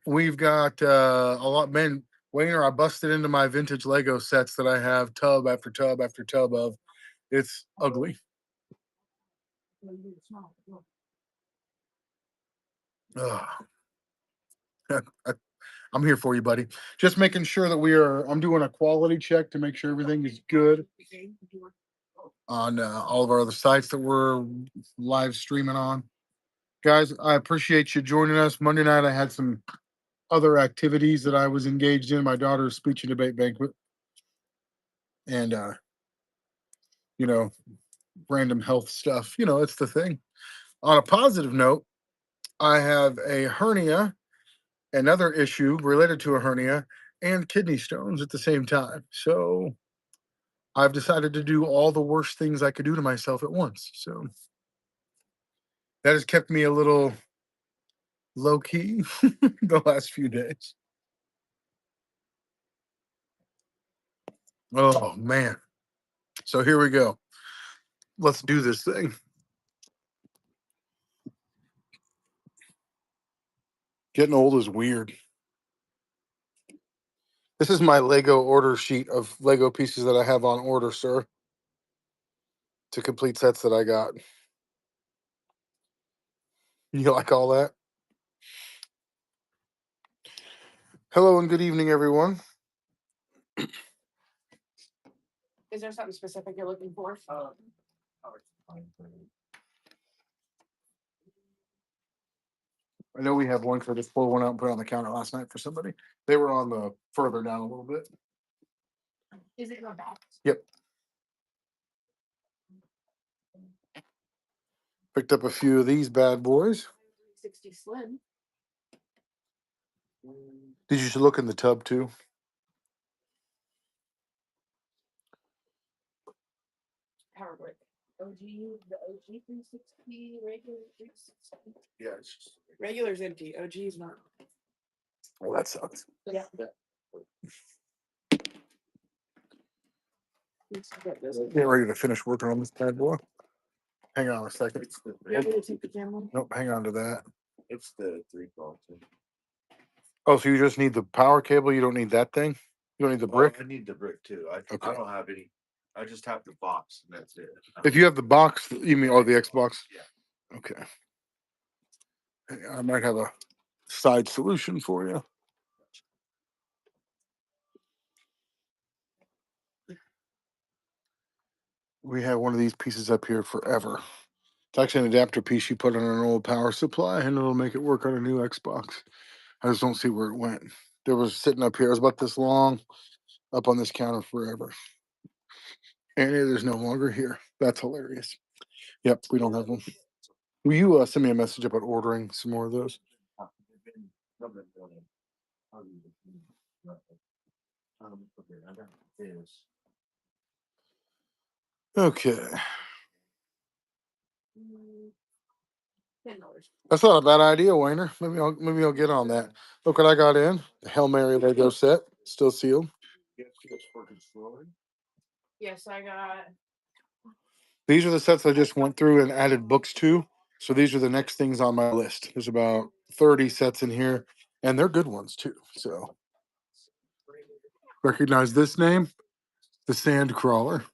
We've got a lot. Man, Wayner, I busted into my vintage Lego sets that I have tub after tub after tub of. It's ugly. Ugh. I- I'm here for you, buddy. Just making sure that I'm doing a quality check to make sure everything is good on all of our other sites that we're live streaming on. Guys, I appreciate you joining us. Monday night, I had some other activities that I was engaged in. My daughter's speech and debate banquet, and you know, random health stuff. It's the thing. On a positive note, I have a hernia, another issue related to a hernia, and kidney stones at the same time. So I've decided to do all the worst things I could do to myself at once. So that has kept me a little low key the last few days. Oh, man. So here we go. Let's do this thing. Getting old is weird. This is my Lego order sheet of Lego pieces that I have on order, sir, to complete sets that I got. You like all that? Hello and good evening, everyone. Is there something specific you're looking for? I know we have one because I just pulled one out and put it on the counter last night for somebody. They were on the further down a little bit. Is it in the back? Yep. Picked up a few of these bad boys. 60 slim. Did you look in the tub too? Power brick. OG, the OG 360, regular 360. Yeah, it's just Regular's empty. OG is not. well, that sucks. Yeah. Get ready to finish working on this bad boy. Hang on a second. You want me to take the camera? Nope, hang on to that. It's the 312. Oh, so you just need the power cable? You don't need that thing? You don't need the brick? I need the brick too. I Okay. don't have any. I just have the box, and that's it. If you have the box, you mean the Xbox? Yeah. Okay. I might have a side solution for you. We have one of these pieces up here forever. It's actually an adapter piece you put on an old power supply, and it'll make it work on a new Xbox. I just don't see where it went. There was sitting up here. It was about this long, up on this counter forever, and it is no longer here. That's hilarious. Yep, we don't have one. Will you send me a message about ordering some more of those? Okay. $10. That's not a bad idea, Wayner. Maybe I'll get on that. Look what I got in. The Hail Mary Lego set, still sealed. Yes, I got. These are the sets I just went through and added books to. So these are the next things on my list. There's about 30 sets in here, and they're good ones too. So recognize this name? The Sand Crawler.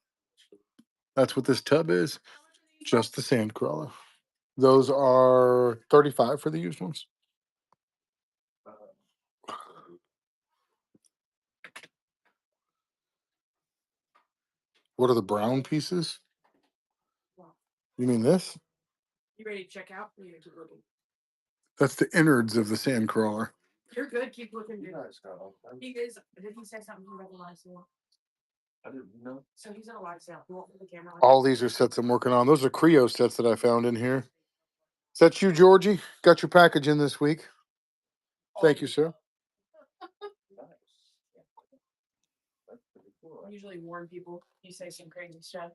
That's what this tub is. Just the Sand Crawler. Those are 35 for the used ones. What are the brown pieces? You mean this? You ready to check out? Or you keep looking? That's the innards of the Sand Crawler. You're good. Keep looking. Dude. He is. Did he say something about the live sale? I didn't know. So he's on a live sale. You won't put the camera on. All these are sets I'm working on. Those are Creo sets that I found in here. Is that you, Georgie? Got your package in this week. Thank you, sir. I usually warn people. You say some crazy stuff.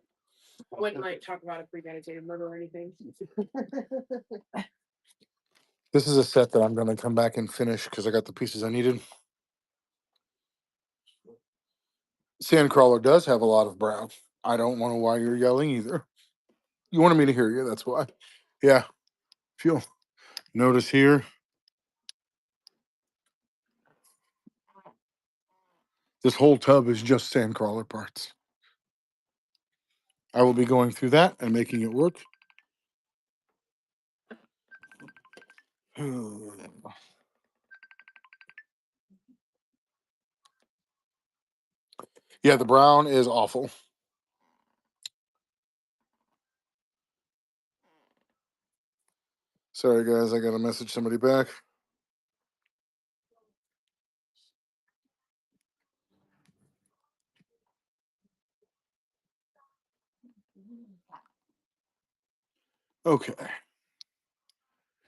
I wouldn't like talk about a premeditated murder or anything. This is a set that I'm going to come back and finish because I got the pieces I needed. Sandcrawler does have a lot of brown. I don't want to why you're yelling either. You wanted me to hear you, that's why. Yeah. If you'll notice here, This whole tub is just sandcrawler parts. I will be going through that and making it work. Yeah, the brown is awful. Sorry, guys, I got to message somebody back. Okay.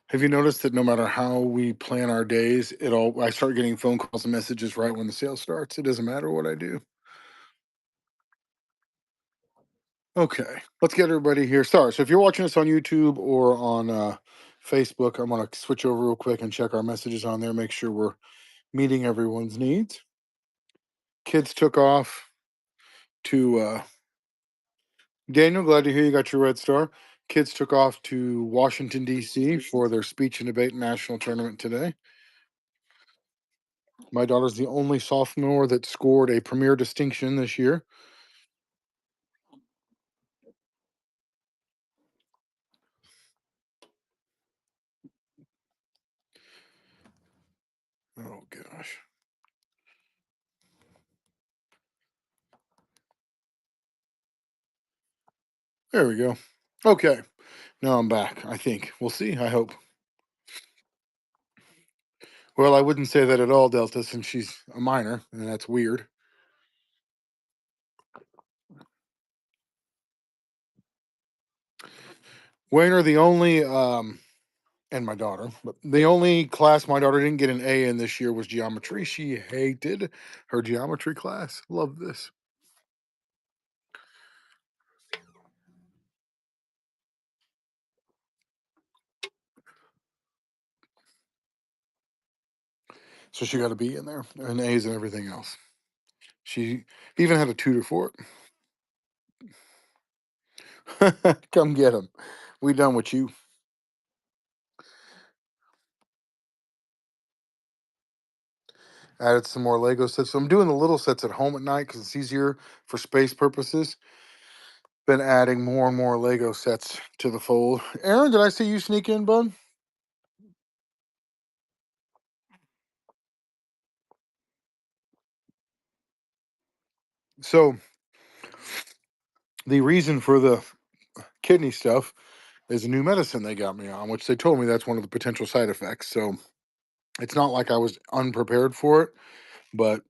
Have you noticed that no matter how we plan our days, I start getting phone calls and messages right when the sale starts. It doesn't matter what I do. Okay, let's get everybody here. Sorry. So if you're watching us on YouTube or on Facebook, I'm gonna switch over real quick and check our messages on there, make sure we're meeting everyone's needs. Kids took off to Daniel, glad to hear you got your red star. Kids took off to Washington, D.C. for their speech and debate national tournament today. My daughter's the only sophomore that scored a premier distinction this year. Oh, gosh. There we go. Okay. Now I'm back, I think. We'll see. I hope. Well, I wouldn't say that at all, Delta, since she's a minor, and that's weird. Wayne are the only, and my daughter, but the only class my daughter didn't get an A in this year was geometry. She hated her geometry class. Love this. So she got a B in there, and A's and everything else. She even had a tutor for it. Come get him. We done with you. Added some more Lego sets. So I'm doing the little sets at home at night because it's easier for space purposes. Been adding more and more Lego sets to the fold. Aaron, did I see you sneak in, bud? So the reason for the kidney stuff is a new medicine they got me on, which they told me that's one of the potential side effects. So it's not like I was unprepared for it, but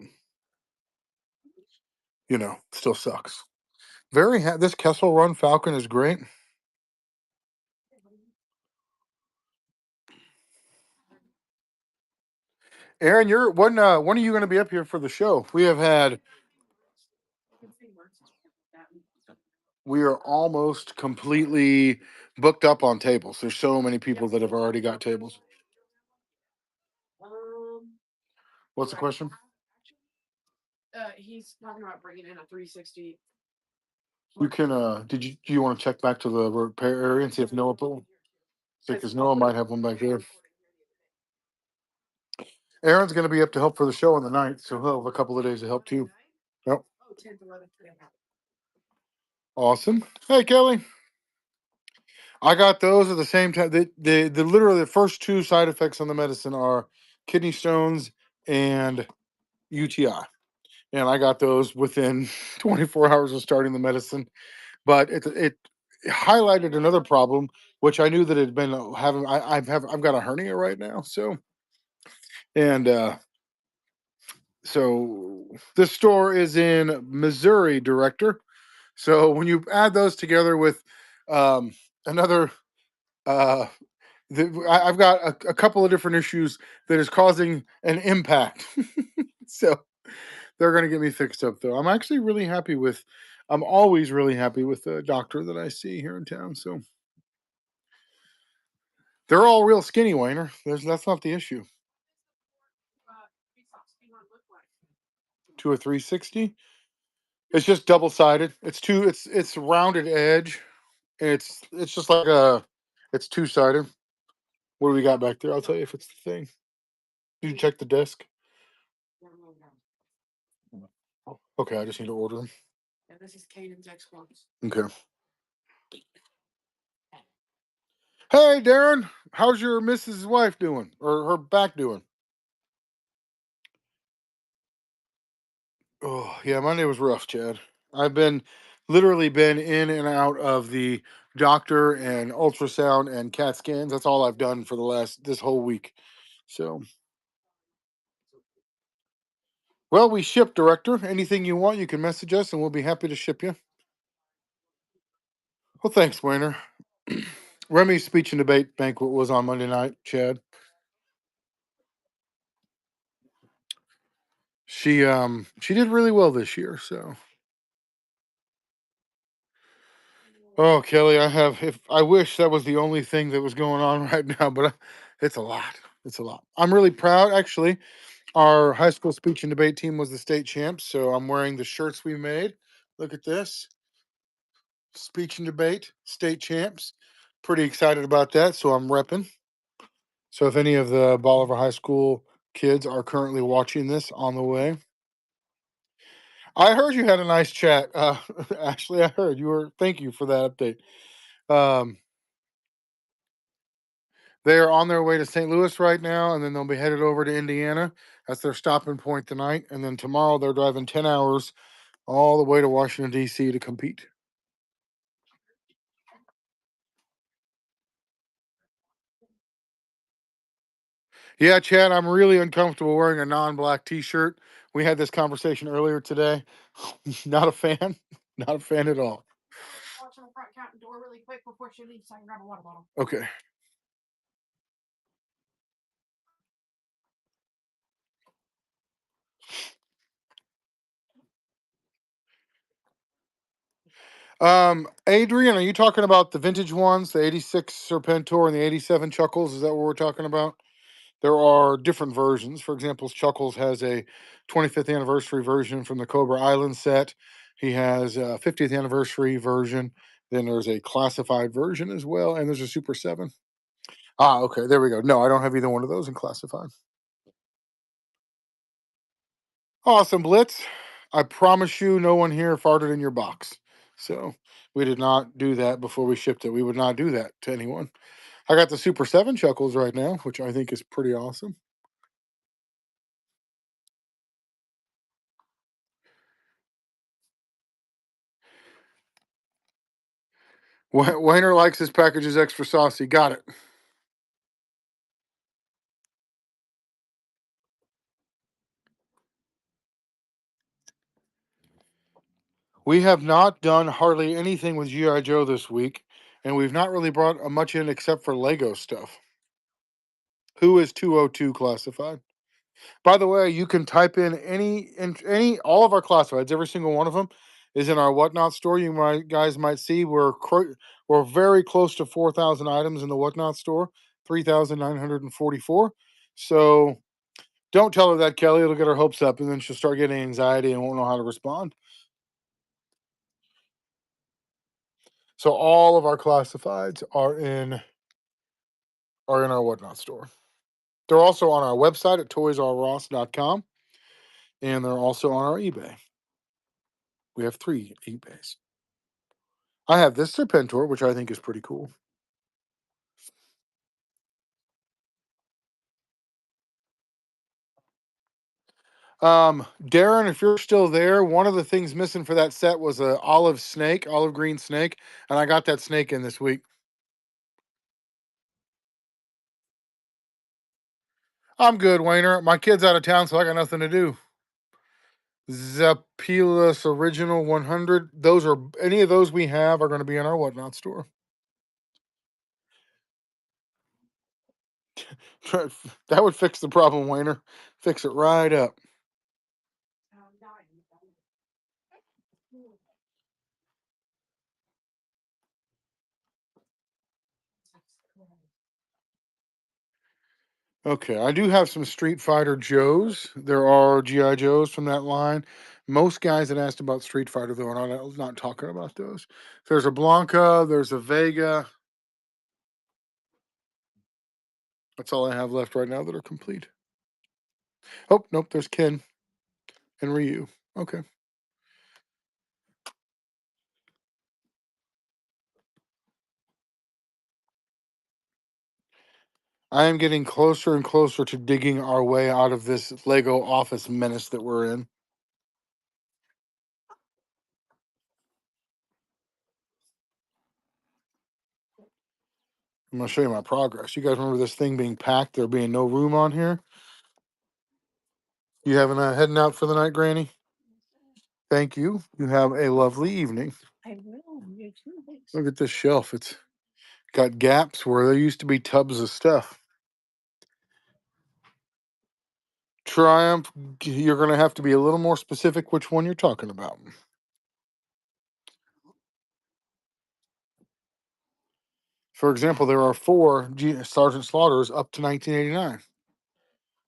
still sucks. This Kessel Run Falcon is great. Aaron, when are you going to be up here for the show? We are almost completely booked up on tables. There's so many people that have already got tables. What's the question? He's talking about bringing in a 360. You can. Do you want to check back to the repair area and see if Noah put one? Because Noah might have one back there. Aaron's going to be up to help for the show on the 9th, so he'll have a couple of days of help too. Yep. Awesome. Hey, Kelly. I got those at the same time. The literally the first two side effects on the medicine are kidney stones and UTI, and I got those within 24 hours of starting the medicine. But it highlighted another problem, which I knew that it had been having. I've got a hernia right now, and so this store is in Missouri, director. So when you add those together with another uh, I've got a couple of different issues that is causing an impact. So they're going to get me fixed up, though. I'm always really happy with the doctor that I see here in town. So they're all real skinny, Weiner. That's not the issue. To a 360, it's just double sided. It's rounded edge. And it's just like it's two sided. What do we got back there? I'll tell you if it's the thing. Did you check the desk? Okay, I just need to order them. Yeah, this is Kanan's Xbox. Okay. Hey, Darren, how's your Mrs. wife doing, or her back doing? Oh, yeah, Monday was rough, Chad. I've literally been in and out of the doctor and ultrasound and CAT scans. That's all I've done for this whole week. So, well, we ship, director. Anything you want, you can message us, and we'll be happy to ship you. Well, thanks, Wayner. Remy's speech and debate banquet was on Monday night, Chad. She did really well this year, so. Oh, Kelly, if I wish that was the only thing that was going on right now, but it's a lot. It's a lot. I'm really proud, actually. Our high school speech and debate team was the state champs, so I'm wearing the shirts we made. Look at this. Speech and debate, state champs. Pretty excited about that, so I'm repping. So if any of the Bolivar High School kids are currently watching this on the way, I heard you had a nice chat. Ashley, I heard you were. Thank you for that update. Um, they are on their way to St. Louis right now, and then they'll be headed over to Indiana. That's their stopping point tonight. And then tomorrow they're driving 10 hours all the way to Washington, D.C. to compete. Yeah, Chad, I'm really uncomfortable wearing a non-black T-shirt. We had this conversation earlier today. Not a fan. Not a fan at all. Watch on the front cabin door really quick before she leaves so I can grab a water bottle. Okay. Adrian, are you talking about the vintage ones, the 86 Serpentor and the 87 Chuckles? Is that what we're talking about? There are different versions. For example, Chuckles has a 25th anniversary version from the Cobra Island set. He has a 50th anniversary version. Then there's a classified version as well, and there's a Super 7. Ah, okay, there we go. No, I don't have either one of those in classified. Awesome, Blitz. I promise you, no one here farted in your box. So we did not do that before we shipped it. We would not do that to anyone. I got the Super 7 Chuckles right now, which I think is pretty awesome. Weiner likes his packages extra saucy. Got it. We have not done hardly anything with G.I. Joe this week, and we've not really brought much in except for Lego stuff. Who is 202 classified? By the way, you can type in any all of our classifieds. Every single one of them is in our Whatnot store. Guys might see we're very close to 4,000 items in the Whatnot store, 3,944. So don't tell her that, Kelly. It'll get her hopes up, and then she'll start getting anxiety and won't know how to respond. So all of our classifieds are in our Whatnot store. They're also on our website at toysrross.com, and they're also on our eBay. We have 3 eBays. I have this Serpentor, which I think is pretty cool. Darren, if you're still there, one of the things missing for that set was a olive green snake, and I got that snake in this week. I'm good, Wayner. My kid's out of town, so I got nothing to do. Zapilus Original 100. Those are any of those we have are going to be in our Whatnot store. That would fix the problem, Wayner. Fix it right up. Okay, I do have some Street Fighter Joes. There are GI Joes from that line. Most guys that asked about Street Fighter though are not talking about those. There's a Blanca. There's a Vega. That's all I have left right now that are complete. Oh nope, there's Ken and Ryu. Okay. I am getting closer and closer to digging our way out of this Lego office menace that we're in. I'm going to show you my progress. You guys remember this thing being packed, there being no room on here? You having heading out for the night, Granny? Thank you. You have a lovely evening. I will. You too. Thanks. Look at this shelf. It's got gaps where there used to be tubs of stuff. Triumph, you're going to have to be a little more specific which one you're talking about. For example, there are 4 Sergeant Slaughters up to 1989.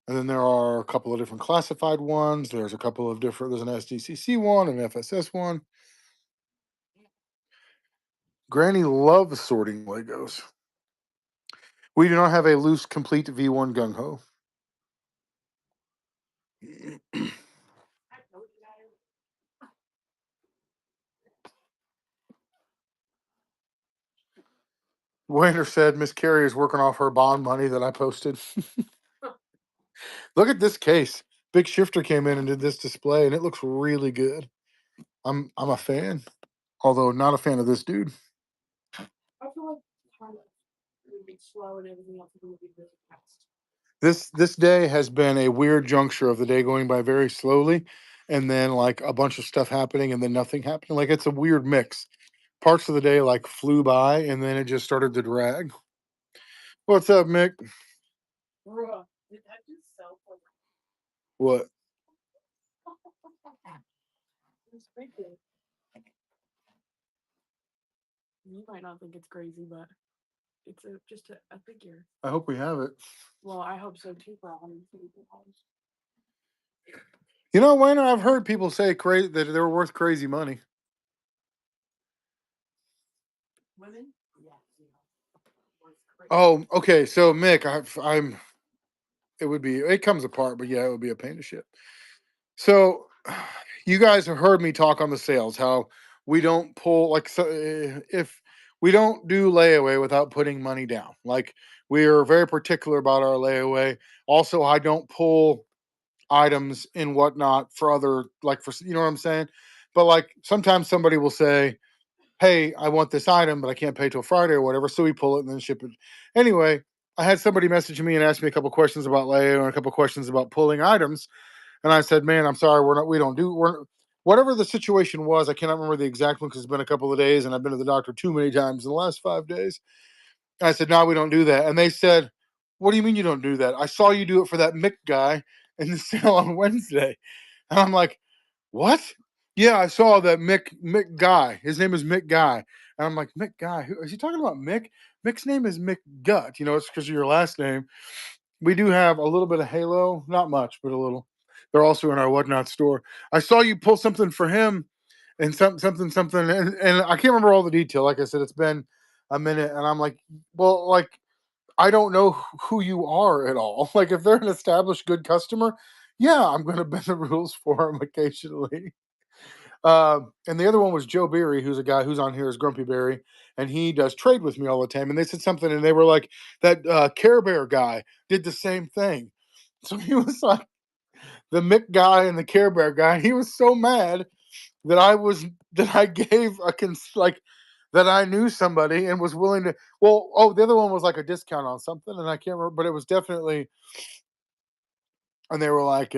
And then there are a couple of different classified ones. There's a couple of different, there's an SDCC one, an FSS one. Granny loves sorting Legos. We do not have a loose, complete V1 gung ho. Wander said Miss Carrie is working off her bond money that I posted. Look at this case. Big Shifter came in and did this display, and it looks really good. I'm a fan, although not a fan of this dude. I feel like kind of moving slow and everything else is moving really fast. This day has been a weird juncture of the day going by very slowly, and then like a bunch of stuff happening, and then nothing happening. Like it's a weird mix. Parts of the day like flew by, and then it just started to drag. What's up, Mick? Bruh, did that just sell for What? it's freaking. You might not think it's crazy, but it's just a figure. I hope we have it. Well, I hope so too for $150. You know, Wayne, I've heard people say crazy that they're worth crazy money. Women? Yeah. Oh, okay. So Mick, I'm. It comes apart, but yeah, it would be a pain to ship. So, you guys have heard me talk on the sales how we don't pull like if we don't do layaway without putting money down. Like we are very particular about our layaway. Also, I don't pull items and whatnot for other like for you know what I'm saying. But like sometimes somebody will say, "Hey, I want this item, but I can't pay till Friday or whatever," so we pull it and then ship it. Anyway, I had somebody message me and ask me a couple questions about layaway and a couple questions about pulling items. And I said, "Man, I'm sorry, we don't do, whatever the situation was. I cannot remember the exact one because it's been a couple of days and I've been to the doctor too many times in the last 5 days." And I said, "No, we don't do that." And they said, "What do you mean you don't do that? I saw you do it for that Mick guy in the sale on Wednesday." And I'm like, "What?" "Yeah, I saw that Mick guy. His name is Mick Guy." And I'm like, "Mick Guy? Who is he talking about? Mick? Mick's name is Mick Gut. You know, it's because of your last name." We do have a little bit of Halo, not much, but a little. They're also in our whatnot store. I saw you pull something for him and something, and I can't remember all the detail. Like I said, it's been a minute, and I'm like, well, like I don't know who you are at all. Like if they're an established good customer, yeah, I'm going to bend the rules for them occasionally. And the other one was Joe Beery, who's a guy who's on here as Grumpy Berry, and he does trade with me all the time. And they said something, and they were like, that Care Bear guy did the same thing. So he was like, the Mick guy and the Care Bear guy. He was so mad that I gave like that I knew somebody and was willing to. Well, oh, the other one was like a discount on something, and I can't remember, but it was definitely. And they were like,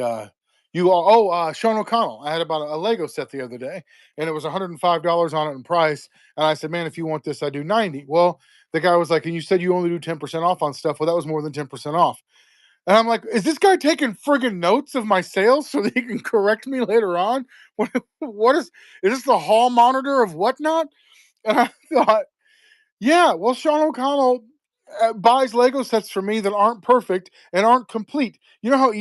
"You all, Sean O'Connell." I had about a Lego set the other day, and it was $105 on it in price. And I said, "Man, if you want this, I do 90." Well, the guy was like, "And you said you only do 10% off on stuff." Well, that was more than 10% off. And I'm like, "Is this guy taking friggin' notes of my sales so that he can correct me later on? What is this the hall monitor of whatnot?" And I thought, yeah, well, Sean O'Connell buys Lego sets for me that aren't perfect and aren't complete. You know how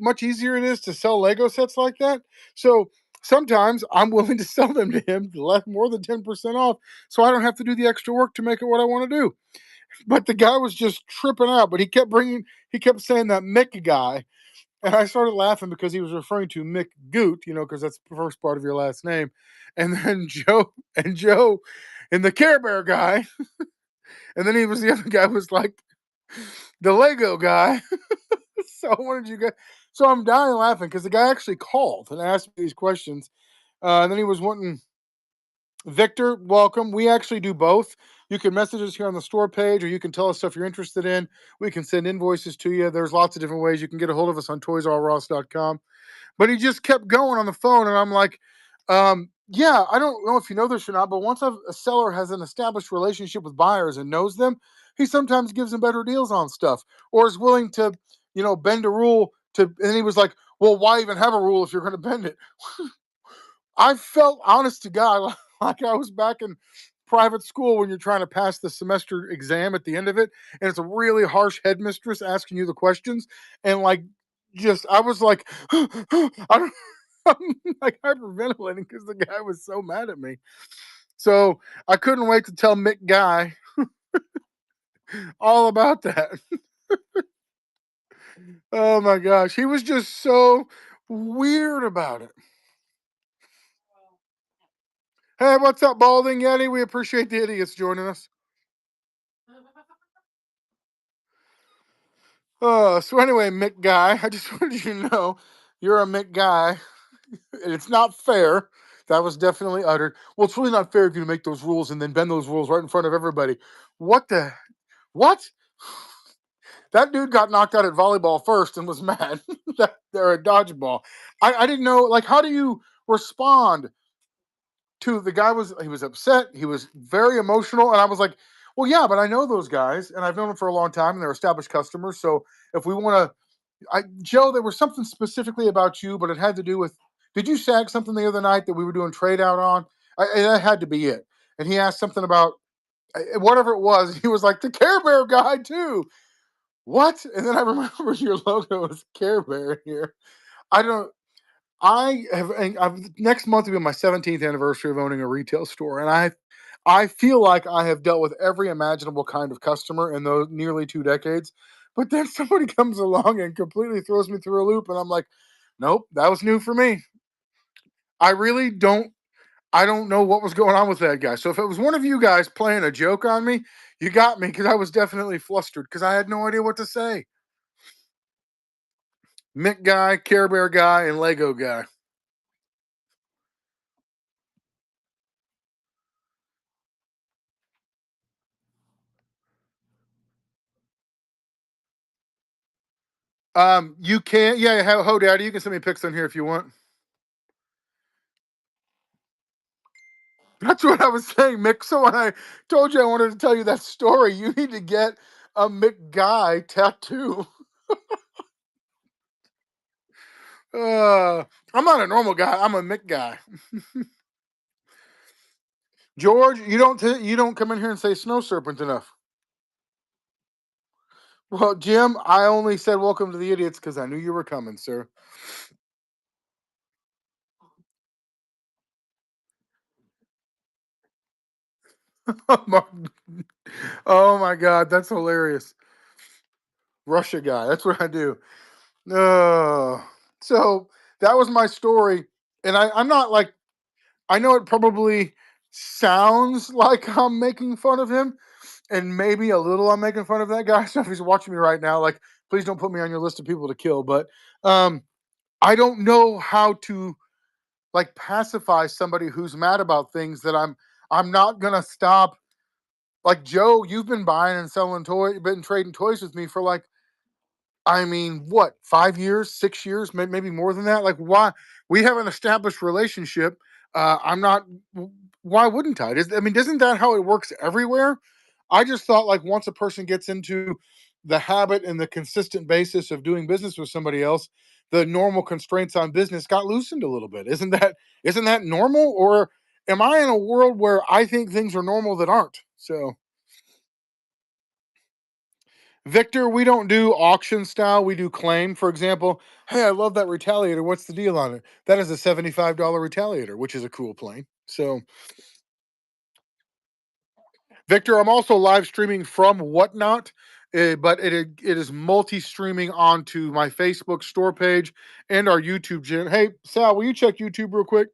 much easier it is to sell Lego sets like that? So sometimes I'm willing to sell them to him less more than 10% off so I don't have to do the extra work to make it what I want to do. But the guy was just tripping out, but he kept saying that Mick guy. And I started laughing because he was referring to Mick Goot, because that's the first part of your last name. And then Joe and the Care Bear guy. And then the other guy was like, the Lego guy. So I wanted you guys. So I'm dying laughing because the guy actually called and asked me these questions. And then he was wanting Victor, welcome. We actually do both. You can message us here on the store page, or you can tell us stuff you're interested in. We can send invoices to you. There's lots of different ways you can get a hold of us on toysrus.com. But he just kept going on the phone, and I'm like, yeah, I don't know if you know this or not, but once a seller has an established relationship with buyers and knows them, he sometimes gives them better deals on stuff, or is willing to, bend a rule to. And he was like, well, why even have a rule if you're going to bend it? I felt, honest to God, like I was back in private school when you're trying to pass the semester exam at the end of it, and it's a really harsh headmistress asking you the questions, and like, just I was like, I don't, I'm like hyperventilating because the guy was so mad at me. So I couldn't wait to tell Mick Guy all about that. Oh my gosh, he was just so weird about it. Hey, what's up, Balding Yeti? We appreciate the idiots joining us. So anyway, Mick Guy, I just wanted you to know you're a Mick Guy. And it's not fair. That was definitely uttered. Well, it's really not fair of you to make those rules and then bend those rules right in front of everybody. What the? What? That dude got knocked out at volleyball first and was mad. That they're a dodgeball. I didn't know. Like, how do you respond to the guy? He was upset. He was very emotional, and I was like, well, yeah, but I know those guys, and I've known them for a long time, and they're established customers. So if we want to Joe, there was something specifically about you, but it had to do with. Did you sag something the other night that we were doing trade out on? That had to be it. And he asked something about whatever it was. He was like the Care Bear guy too. What? And then I remember your logo was Care Bear here. I don't. I have. Next month will be my 17th anniversary of owning a retail store, and I feel like I have dealt with every imaginable kind of customer in those nearly 2 decades. But then somebody comes along and completely throws me through a loop, and I'm like, nope, that was new for me. I really don't. I don't know what was going on with that guy. So if it was one of you guys playing a joke on me, you got me because I was definitely flustered because I had no idea what to say. Mick guy, Care Bear guy, and Lego guy. You can, yeah, ho, daddy, you can send me pics on here if you want. That's what I was saying, Mick. So when I told you I wanted to tell you that story, you need to get a Mick Guy tattoo. I'm not a normal guy. I'm a Mick guy. George, you don't come in here and say snow serpent enough. Well, Jim, I only said welcome to the idiots because I knew you were coming, sir. Oh my God, that's hilarious. Russia guy. That's what I do. So that was my story, and I'm not like I know it probably sounds like I'm making fun of him, and maybe a little I'm making fun of that guy. So if he's watching me right now, like, please don't put me on your list of people to kill. But um, I don't know how to like pacify somebody who's mad about things that I'm not gonna stop. Like Joe, you've been buying and selling been trading toys with me for like I mean, what, 5 years, 6 years, maybe more than that? Like, why? We have an established relationship. I'm not. Why wouldn't I? I mean, isn't that how it works everywhere? I just thought like once a person gets into the habit and the consistent basis of doing business with somebody else, the normal constraints on business got loosened a little bit. Isn't that normal? Or am I in a world where I think things are normal that aren't? So. Victor, we don't do auction style. We do claim. For example, hey, I love that Retaliator. What's the deal on it? That is a $75 Retaliator, which is a cool plane. So, Victor, I'm also live streaming from Whatnot, but it is multi streaming onto my Facebook store page and our YouTube channel. Hey, Sal, will you check YouTube real quick?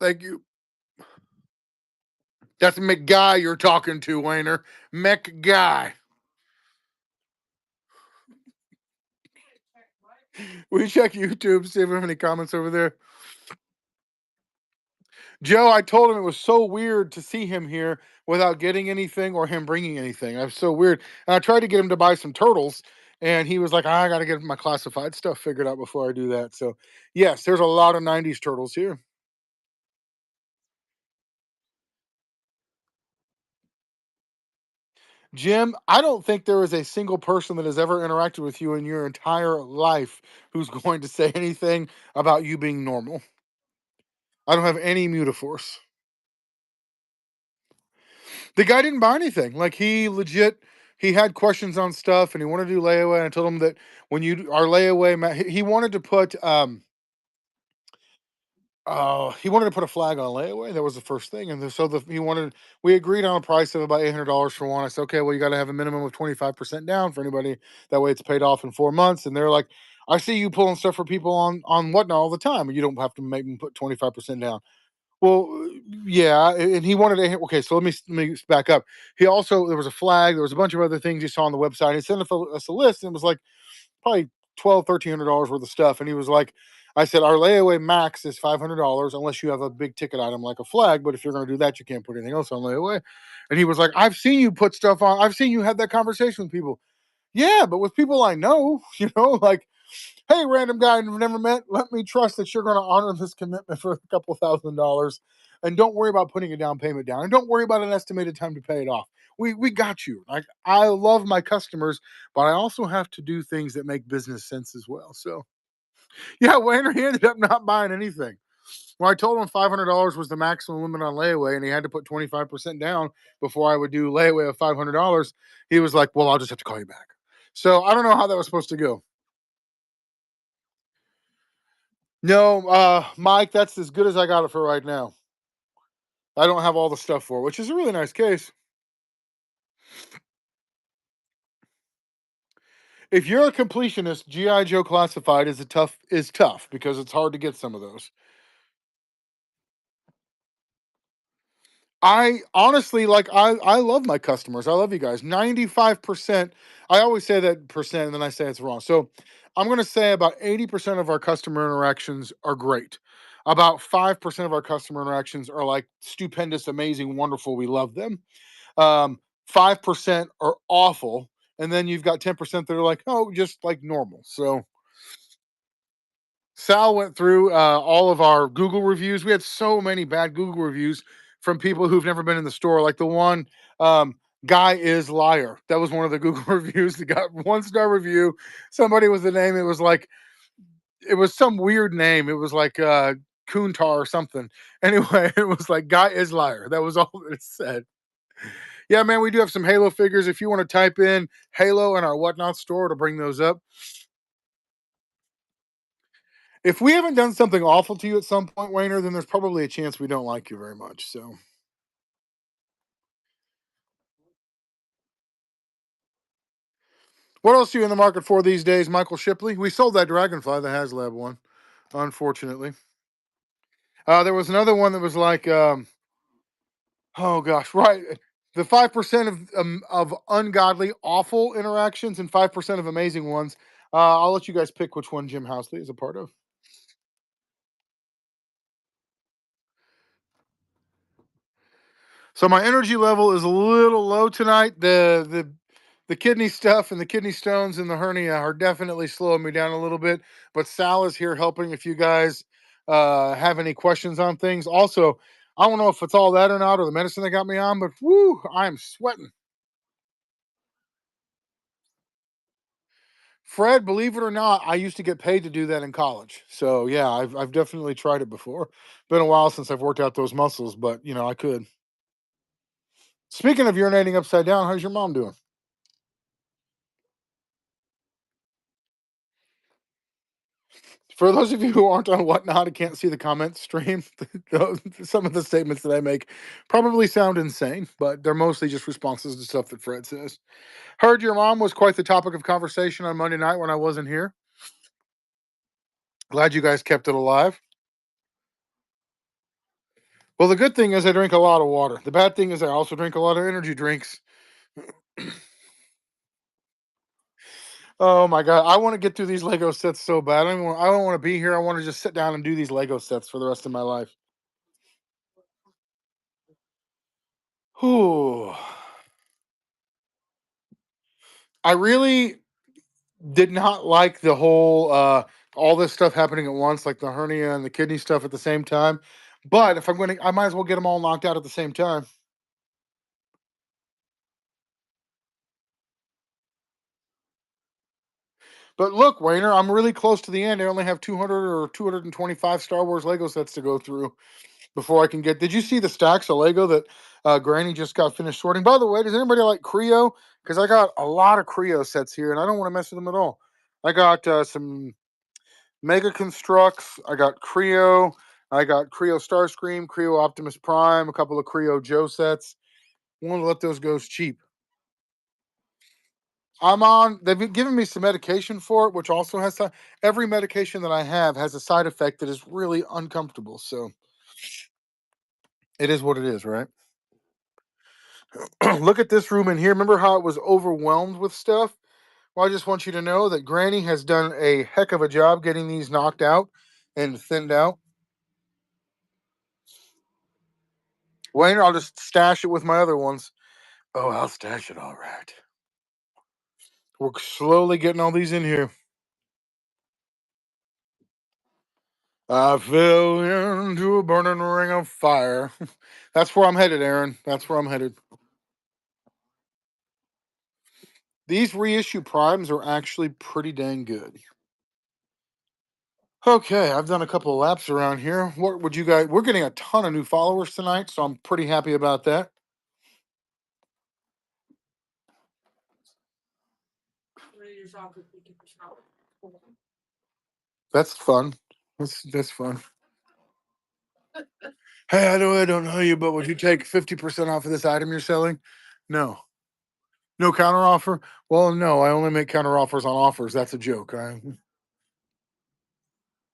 Thank you. That's McGuy you're talking to, Wayner. McGuy. We check YouTube, see if we have any comments over there. Joe, I told him it was so weird to see him here without getting anything or him bringing anything. I'm so weird. And I tried to get him to buy some turtles, and he was like, I got to get my classified stuff figured out before I do that. So, yes, there's a lot of 90s turtles here. Jim, I don't think there is a single person that has ever interacted with you in your entire life who's going to say anything about you being normal. I don't have any mutaforce. The guy didn't buy anything. Like he legit, he had questions on stuff and he wanted to do layaway. And I told him that when you our layaway, he wanted to put he wanted to put a flag on layaway. That was the first thing, and he wanted. We agreed on a price of about $800 for one. I said, okay, well, you got to have a minimum of 25% down for anybody. That way, it's paid off in 4 months. And they're like, I see you pulling stuff for people on whatnot all the time, and you don't have to make them put 25% down. Well, yeah, and he wanted to. Okay, so let me back up. He also there was a flag. There was a bunch of other things he saw on the website. He sent us a list, and it was like probably $1,200-$1,300 worth of stuff. And he was like, I said, our layaway max is $500 unless you have a big ticket item like a flag. But if you're going to do that, you can't put anything else on layaway. And he was like, I've seen you put stuff on. I've seen you have that conversation with people. Yeah, but with people I know, like, hey, random guy I've never met, let me trust that you're going to honor this commitment for a couple $1,000. And don't worry about putting a down payment down. And don't worry about an estimated time to pay it off. We got you. Like I love my customers, but I also have to do things that make business sense as well. So yeah, Wayner, he ended up not buying anything. Well, I told him $500 was the maximum limit on layaway, and he had to put 25% down before I would do layaway of $500. He was like, well, I'll just have to call you back. So I don't know how that was supposed to go. No, Mike, that's as good as I got it for right now. I don't have all the stuff for it, which is a really nice case. If you're a completionist, GI Joe Classified is tough because it's hard to get some of those. I honestly I love my customers. I love you guys. 95%. I always say that percent and then I say it's wrong. So I'm going to say about 80% of our customer interactions are great. About 5% of our customer interactions are like stupendous, amazing, wonderful. We love them. 5% are awful. And then you've got 10% that are like, oh, just like normal. So Sal went through all of our Google reviews. We had so many bad Google reviews from people who've never been in the store. Like the one, guy is liar. That was one of the Google reviews that got 1-star review. Somebody with the name. It was some weird name. It was like Kuntar or something. Anyway, it was like guy is liar. That was all that it said. Yeah, man, we do have some Halo figures. If you want to type in Halo in our whatnot store to bring those up. If we haven't done something awful to you at some point, Wayner, then there's probably a chance we don't like you very much. So, what else are you in the market for these days, Michael Shipley? We sold that Dragonfly, the HasLab one, unfortunately. There was another one that was like, oh gosh, right. The 5% of ungodly, awful interactions and 5% of amazing ones. I'll let you guys pick which one Jim Housley is a part of. So my energy level is a little low tonight. The kidney stuff and the kidney stones and the hernia are definitely slowing me down a little bit. But Sal is here helping if you guys have any questions on things. Also, I don't know if it's all that or not, or the medicine that got me on, but whoo, I'm sweating. Fred, believe it or not, I used to get paid to do that in college. So yeah, I've definitely tried it before. Been a while since I've worked out those muscles, but I could. Speaking of urinating upside down, how's your mom doing? For those of you who aren't on Whatnot and can't see the comment stream, some of the statements that I make probably sound insane, but they're mostly just responses to stuff that Fred says. Heard your mom was quite the topic of conversation on Monday night when I wasn't here. Glad you guys kept it alive. Well, the good thing is I drink a lot of water. The bad thing is I also drink a lot of energy drinks. Oh my god, I want to get through these Lego sets so bad. I don't want to be here. I want to just sit down and do these Lego sets for the rest of my life. Whew. I really did not like the whole all this stuff happening at once, like the hernia and the kidney stuff at the same time. But if I'm going to, I might as well get them all knocked out at the same time. But look, Wayner, I'm really close to the end. I only have 200 or 225 Star Wars Lego sets to go through before I can get. Did you see the stacks of Lego that Granny just got finished sorting? By the way, does anybody like Creo? Because I got a lot of Creo sets here, and I don't want to mess with them at all. I got some Mega Constructs. I got Creo. I got Creo Starscream, Creo Optimus Prime, a couple of Creo Joe sets. Want to let those go cheap. I'm on. They've given me some medication for it, which also has every medication that I have has a side effect that is really uncomfortable. So it is what it is, right? Look at this room in here. Remember how it was overwhelmed with stuff? Well, I just want you to know that Granny has done a heck of a job getting these knocked out and thinned out. Wayne, I'll just stash it with my other ones. Oh, I'll stash it all right. We're slowly getting all these in here. I fell into a burning ring of fire. That's where I'm headed, Aaron. That's where I'm headed. These reissue primes are actually pretty dang good. Okay, I've done a couple of laps around here. What would you guys? We're getting a ton of new followers tonight, so I'm pretty happy about that. That's fun. That's fun. Hey, I don't know you, but would you take 50% off of this item you're selling? No. No counter offer? Well, no, I only make counter offers on offers. That's a joke.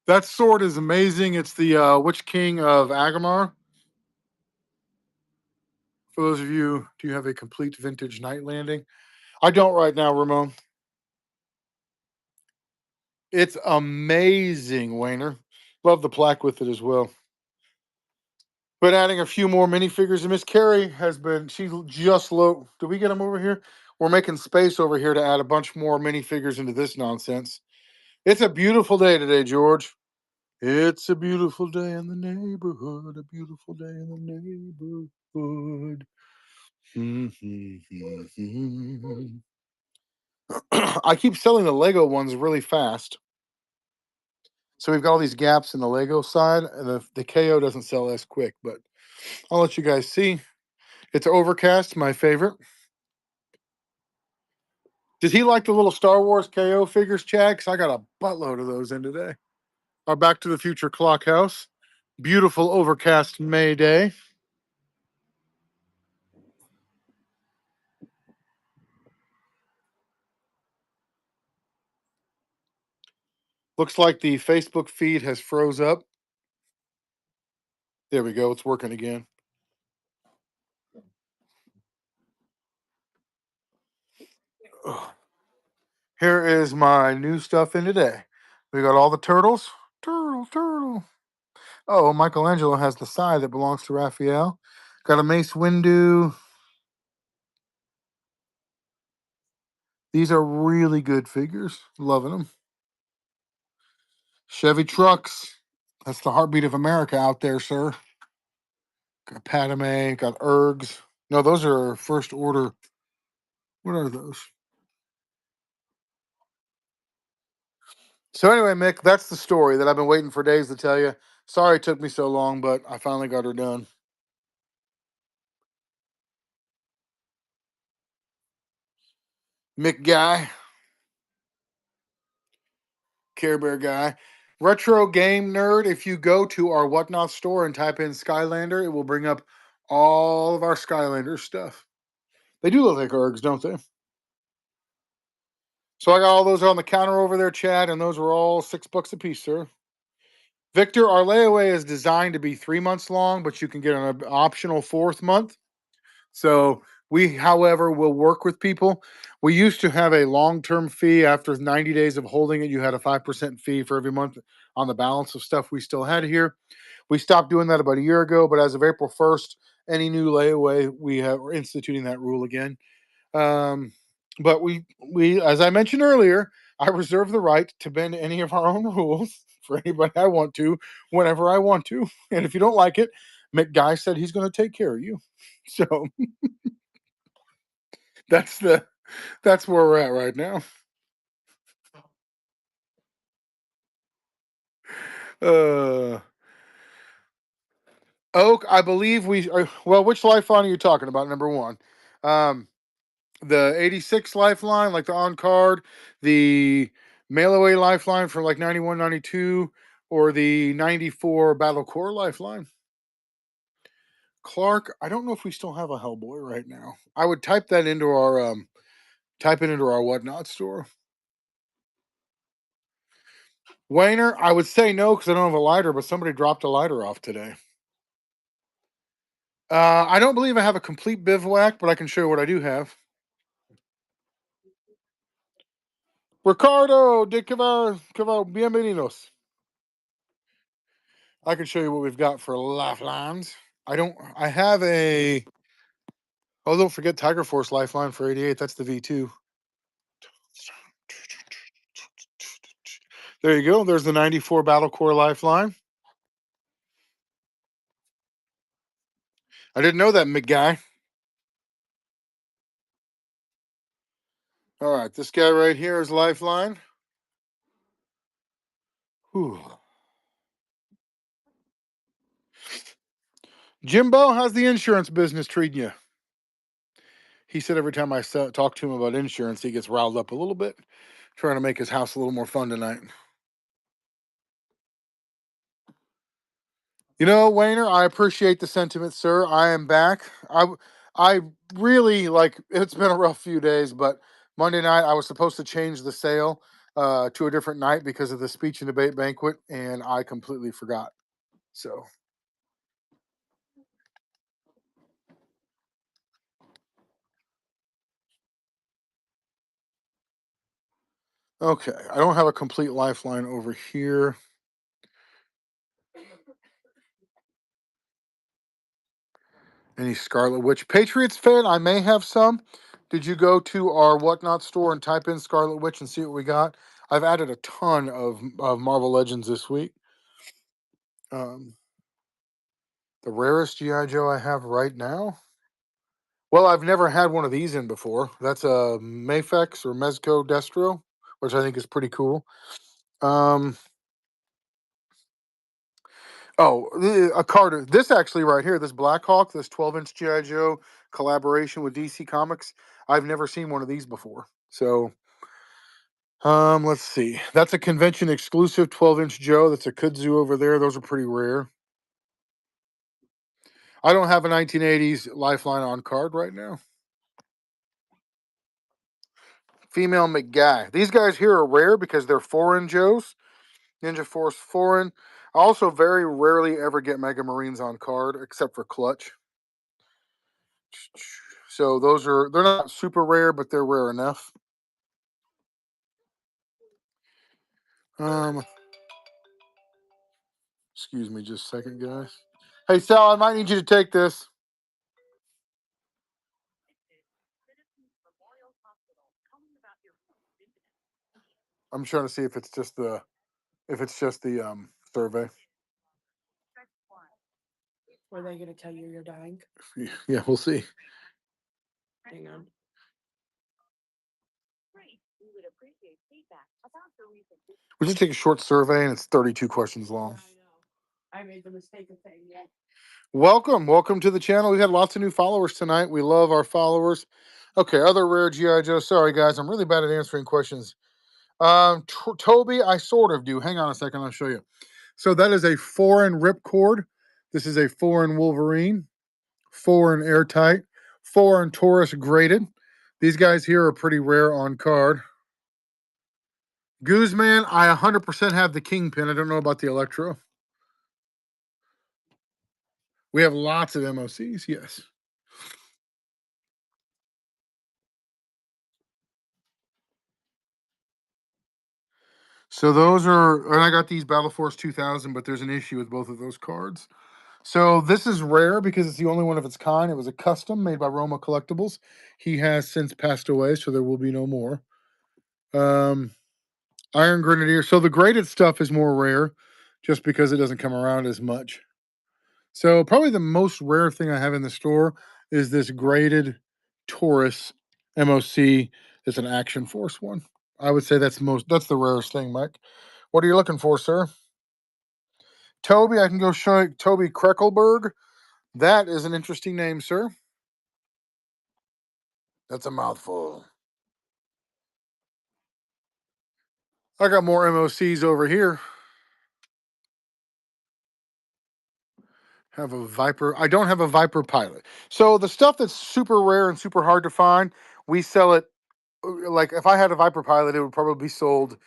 That sword is amazing. It's the Witch King of Agamar. For those of you, do you have a complete vintage night landing? I don't right now, Ramon. It's amazing, Wayner. Love the plaque with it as well. But adding a few more minifigures, and Miss Carrie has been, she just low. Did we get them over here? We're making space over here to add a bunch more minifigures into this nonsense. It's a beautiful day today, George. It's a beautiful day in the neighborhood. A beautiful day in the neighborhood. I keep selling the Lego ones really fast. So we've got all these gaps in the Lego side, and the KO doesn't sell as quick, but I'll let you guys see. It's Overcast, my favorite. Did he like the little Star Wars KO figures, Chad? Because I got a buttload of those in today. Our Back to the Future clock house. Beautiful overcast May day. Looks like the Facebook feed has froze up. There we go. It's working again. Ugh. Here is my new stuff in today. We got all the turtles. Turtle. Oh, Michelangelo has the side that belongs to Raphael. Got a Mace Windu. These are really good figures. Loving them. Chevy trucks. That's the heartbeat of America out there, sir. Got Padme, got Ergs. No, those are first order. What are those? So anyway, Mick, that's the story that I've been waiting for days to tell you. Sorry it took me so long, but I finally got her done. Mick guy, Care Bear guy, retro game nerd. If you go to our Whatnot store and type in Skylander, it will bring up all of our Skylander stuff. They do look like Ergs, don't they? So I got all those on the counter over there, Chad, and those were all $6 a piece, sir. Victor, our layaway is designed to be 3 months long, but you can get an optional fourth month. So We, however, will work with people. We used to have a long-term fee. After 90 days of holding it, you had a 5% fee for every month on the balance of stuff we still had here. We stopped doing that about a year ago, but as of April 1st, any new layaway, we're instituting that rule again. Um, but as I mentioned earlier, I reserve the right to bend any of our own rules for anybody I want to, whenever I want to. And if you don't like it, McGuy said he's going to take care of you. So that's that's where we're at right now. Uh, Oak, I believe we are. Well, which lifeline are you talking about? Number one, um, the 86 lifeline, like the on card, the mail away lifeline for like 91, 92, or the 94 Battle Core lifeline. Clark, I don't know if we still have a Hellboy right now. I would type that into our type it into our whatnot store. Wayner, I would say no because I don't have a lighter, but somebody dropped a lighter off today. I don't believe I have a complete bivouac, but I can show you what I do have. Ricardo de Cavar, bienvenidos. I can show you what we've got for lifelines. I have a, oh, don't forget Tiger Force lifeline for 88. That's the V2. There you go. There's the 94 Battle Core lifeline. I didn't know that, McGuy. All right, this guy right here is lifeline. Whew. Jimbo, how's the insurance business treating you? He said every time I talk to him about insurance, he gets riled up a little bit, trying to make his house a little more fun tonight. You know, Wayner, I appreciate the sentiment, sir. I am back. I really like. It's been a rough few days, but Monday night I was supposed to change the sale to a different night because of the speech and debate banquet, and I completely forgot. So, okay, I don't have a complete lifeline over here. Any Scarlet Witch Patriots fan? I may have some. Did you go to our whatnot store and type in Scarlet Witch and see what we got? I've added a ton of Marvel Legends this week. Um, the rarest GI Joe I have right now. Well, I've never had one of these in before. That's a Mafex or Mezco Destro, which I think is pretty cool. Um, a Carter. This actually right here, this Blackhawk, this 12-inch GI Joe collaboration with DC Comics. I've never seen one of these before. So, let's see. That's a convention exclusive 12-inch Joe. That's a kudzu over there. Those are pretty rare. I don't have a 1980s Lifeline on card right now. Female McGuy. These guys here are rare because they're foreign Joes. Ninja Force foreign. I also very rarely ever get Mega Marines on card except for Clutch. So they're not super rare, but they're rare enough. Um, excuse me just a second, guys. Hey Sal, I might need you to take this. I'm trying to see if it's just the survey. Were they gonna tell you you're dying? Yeah, we'll see. Hang on. We just take a short survey and it's 32 questions long. I made the mistake of saying yes. Welcome to the channel. We had lots of new followers tonight. We love our followers. Okay, other rare GI Joe. Sorry guys, I'm really bad at answering questions. Toby, I sort of do. Hang on a second, I'll show you. So that is a foreign ripcord. This is a foreign Wolverine, foreign airtight, foreign Taurus graded. These guys here are pretty rare on card. Guzman, I 100% have the Kingpin. I don't know about the Electro. We have lots of MOCs, yes. So those are, and I got these Battle Force 2000, but there's an issue with both of those cards. So this is rare because it's the only one of its kind. It was a custom made by Roma Collectibles. He has since passed away, so there will be no more. Iron Grenadier. So the graded stuff is more rare just because it doesn't come around as much. So probably the most rare thing I have in the store is this graded Taurus MOC. It's an Action Force one. I would say that's the rarest thing, Mike. What are you looking for, sir? Toby, I can go show you Toby Kreckelberg. That is an interesting name, sir. That's a mouthful. I got more MOCs over here. Have a Viper. I don't have a Viper Pilot. So the stuff that's super rare and super hard to find, we sell it. Like if I had a Viper Pilot, it would probably be sold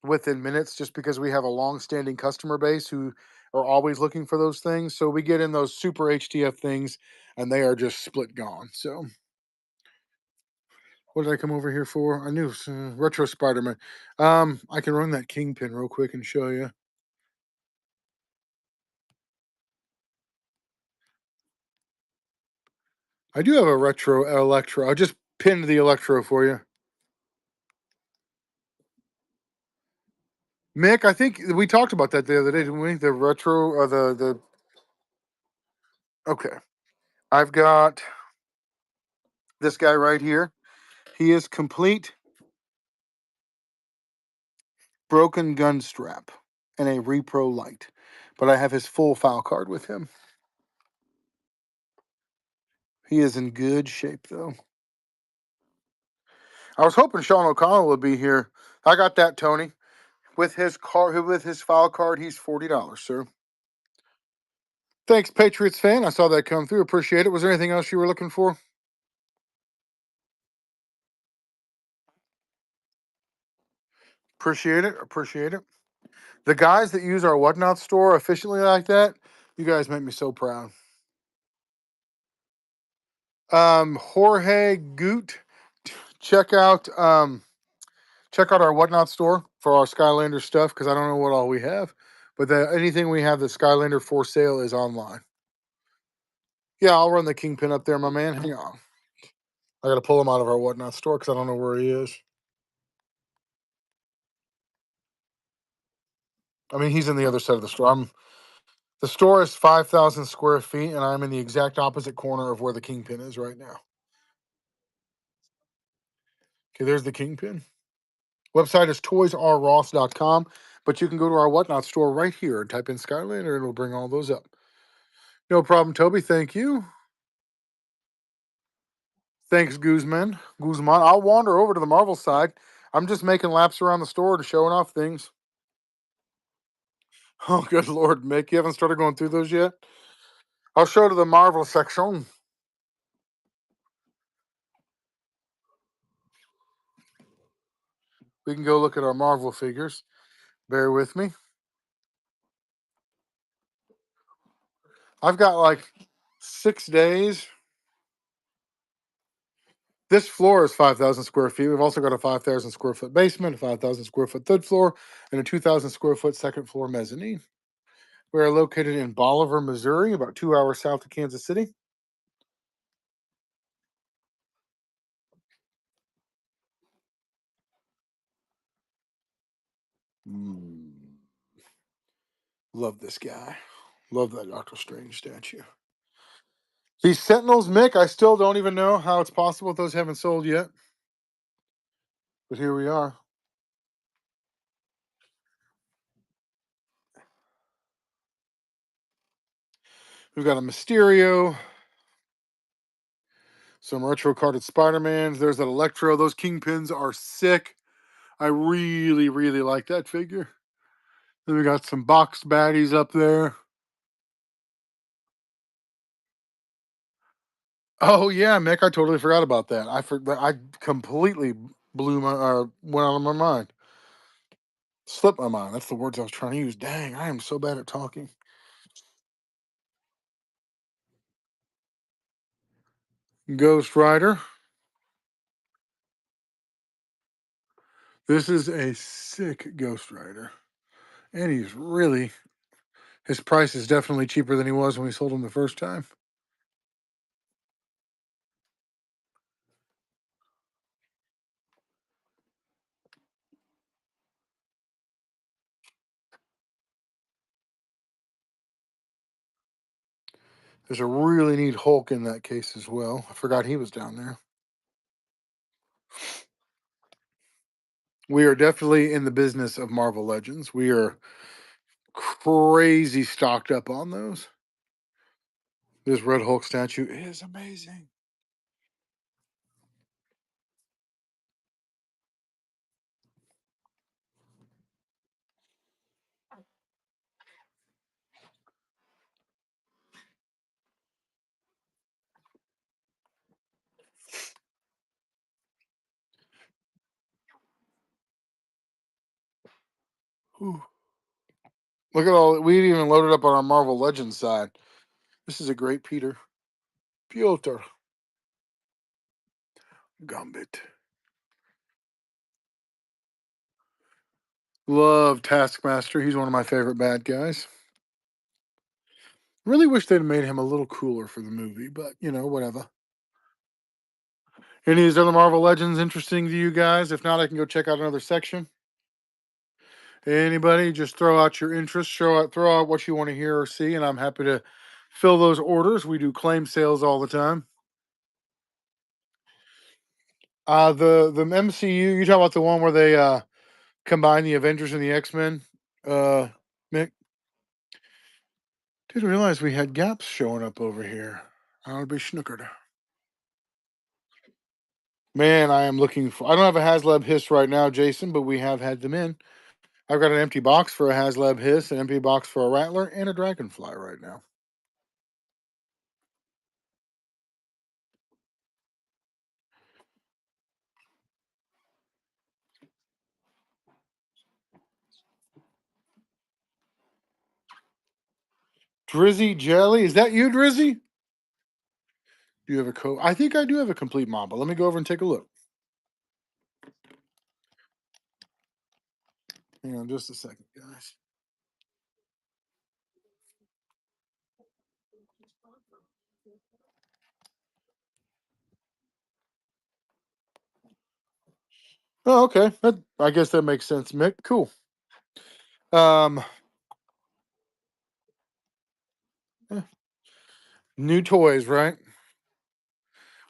within minutes just because we have a long-standing customer base who are always looking for those things. So we get in those super HTF things and they are just split gone. So what did I come over here for? I knew Retro Spider-Man. I can run that Kingpin real quick and show you. I do have a retro Electro. I just pinned the Electro for you. Mick, I think we talked about that the other day, didn't we? The retro, the. Okay, I've got this guy right here. He is complete broken gun strap and a repro light, but I have his full file card with him. He is in good shape though. I was hoping Sean O'Connell would be here. I got that, Tony. With his file card, he's $40, sir. Thanks, Patriots fan. I saw that come through. Appreciate it. Was there anything else you were looking for? Appreciate it. Appreciate it. The guys that use our Whatnot store efficiently like that, you guys make me so proud. Jorge Goot, check out our Whatnot store for our Skylander stuff because I don't know what all we have, but anything we have the Skylander for sale is online. Yeah, I'll run the Kingpin up there, my man. Hang on, I got to pull him out of our Whatnot store because I don't know where he is. I mean, he's in the other side of the store. The store is 5,000 square feet, and I'm in the exact opposite corner of where the Kingpin is right now. Okay, there's the Kingpin. Website is toysrross.com, but you can go to our Whatnot store right here and type in Skylander, and it'll bring all those up. No problem, Toby. Thank you. Thanks, Guzman. I'll wander over to the Marvel side. I'm just making laps around the store and showing off things. Oh, good Lord, Mick. You haven't started going through those yet? I'll show to the Marvel section. We can go look at our Marvel figures. Bear with me. I've got like 6 days. This floor is 5,000 square feet. We've also got a 5,000 square foot basement, a 5,000 square foot third floor, and a 2,000 square foot second floor mezzanine. We are located in Bolivar, Missouri, about 2 hours south of Kansas City. Love this guy. Love that Doctor Strange statue. These Sentinels, Mick, I still don't even know how it's possible those haven't sold yet. But here we are. We've got a Mysterio, some retro carded Spider-Mans. There's that Electro. Those Kingpins are sick. I really, really like that figure. Then we got some boxed baddies up there. Oh yeah, Mick, I totally forgot about that. I completely went out of my mind. Slipped my mind. That's the words I was trying to use. Dang, I am so bad at talking. Ghost Rider. This is a sick Ghost Rider. And his price is definitely cheaper than he was when we sold him the first time. There's a really neat Hulk in that case as well. I forgot he was down there. We are definitely in the business of Marvel Legends. We are crazy stocked up on those. This Red Hulk statue is amazing. Whew. Look at all we even loaded up on our Marvel Legends side. This is a great Piotr Gambit. Love Taskmaster. He's one of my favorite bad guys. Really wish they'd made him a little cooler for the movie, but whatever. Any of these other Marvel Legends interesting to you guys? If not, I can go check out another section. Anybody, just throw out your interest, throw out what you want to hear or see, and I'm happy to fill those orders. We do claim sales all the time. The MCU, you talk about the one where they combine the Avengers and the X-Men. Mick, didn't realize we had gaps showing up over here. I would be snookered. Man, I am looking for. I don't have a HasLab Hiss right now, Jason, but we have had them in. I've got an empty box for a HasLab Hiss, an empty box for a Rattler, and a Dragonfly right now. Drizzy Jelly, is that you, Drizzy? Do you have a code? I think I do have a complete mob, but let me go over and take a look. Hang on just a second, guys. Oh, okay. I guess that makes sense, Mick. Cool. Um, eh, New toys, right?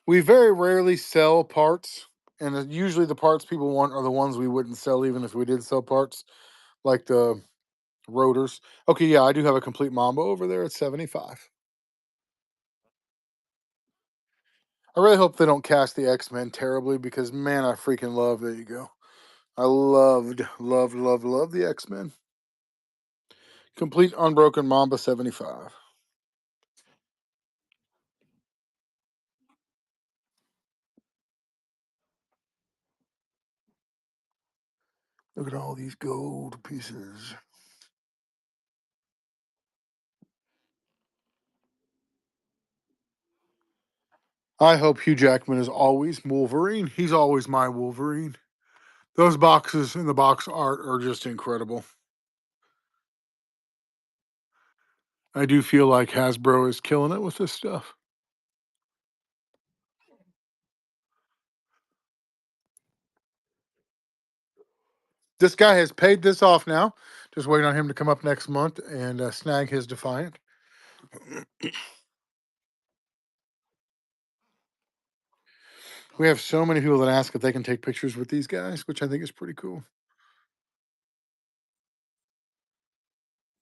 We very rarely sell parts, and usually the parts people want are the ones we wouldn't sell even if we did sell parts, like the rotors. Okay, yeah, I do have a complete Mambo over there at 75. I really hope they don't cast the X-Men terribly because man, I freaking love. There you go. I loved the X-Men. Complete unbroken Mamba 75. Look at all these gold pieces. I hope Hugh Jackman is always Wolverine. He's always my Wolverine. Those boxes in the box art are just incredible. I do feel like Hasbro is killing it with this stuff. This guy has paid this off now. Just waiting on him to come up next month and snag his Defiant. We have so many people that ask if they can take pictures with these guys, which I think is pretty cool.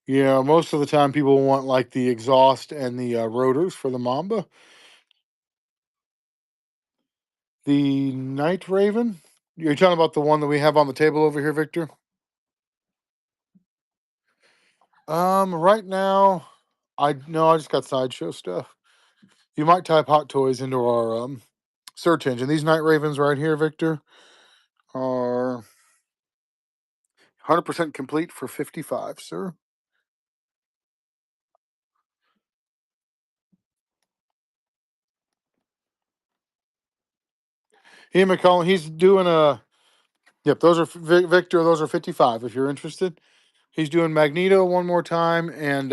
Yeah, most of the time people want like the exhaust and the rotors for the Mamba. The Night Raven. You're talking about the one that we have on the table over here, Victor? Right now, I just got sideshow stuff. You might type Hot Toys into our search engine. These Night Ravens right here, Victor, are 100% complete for 55, sir. Ian McCollum, he's doing a Yep, those are Victor. Those are 55. If you're interested, he's doing Magneto one more time and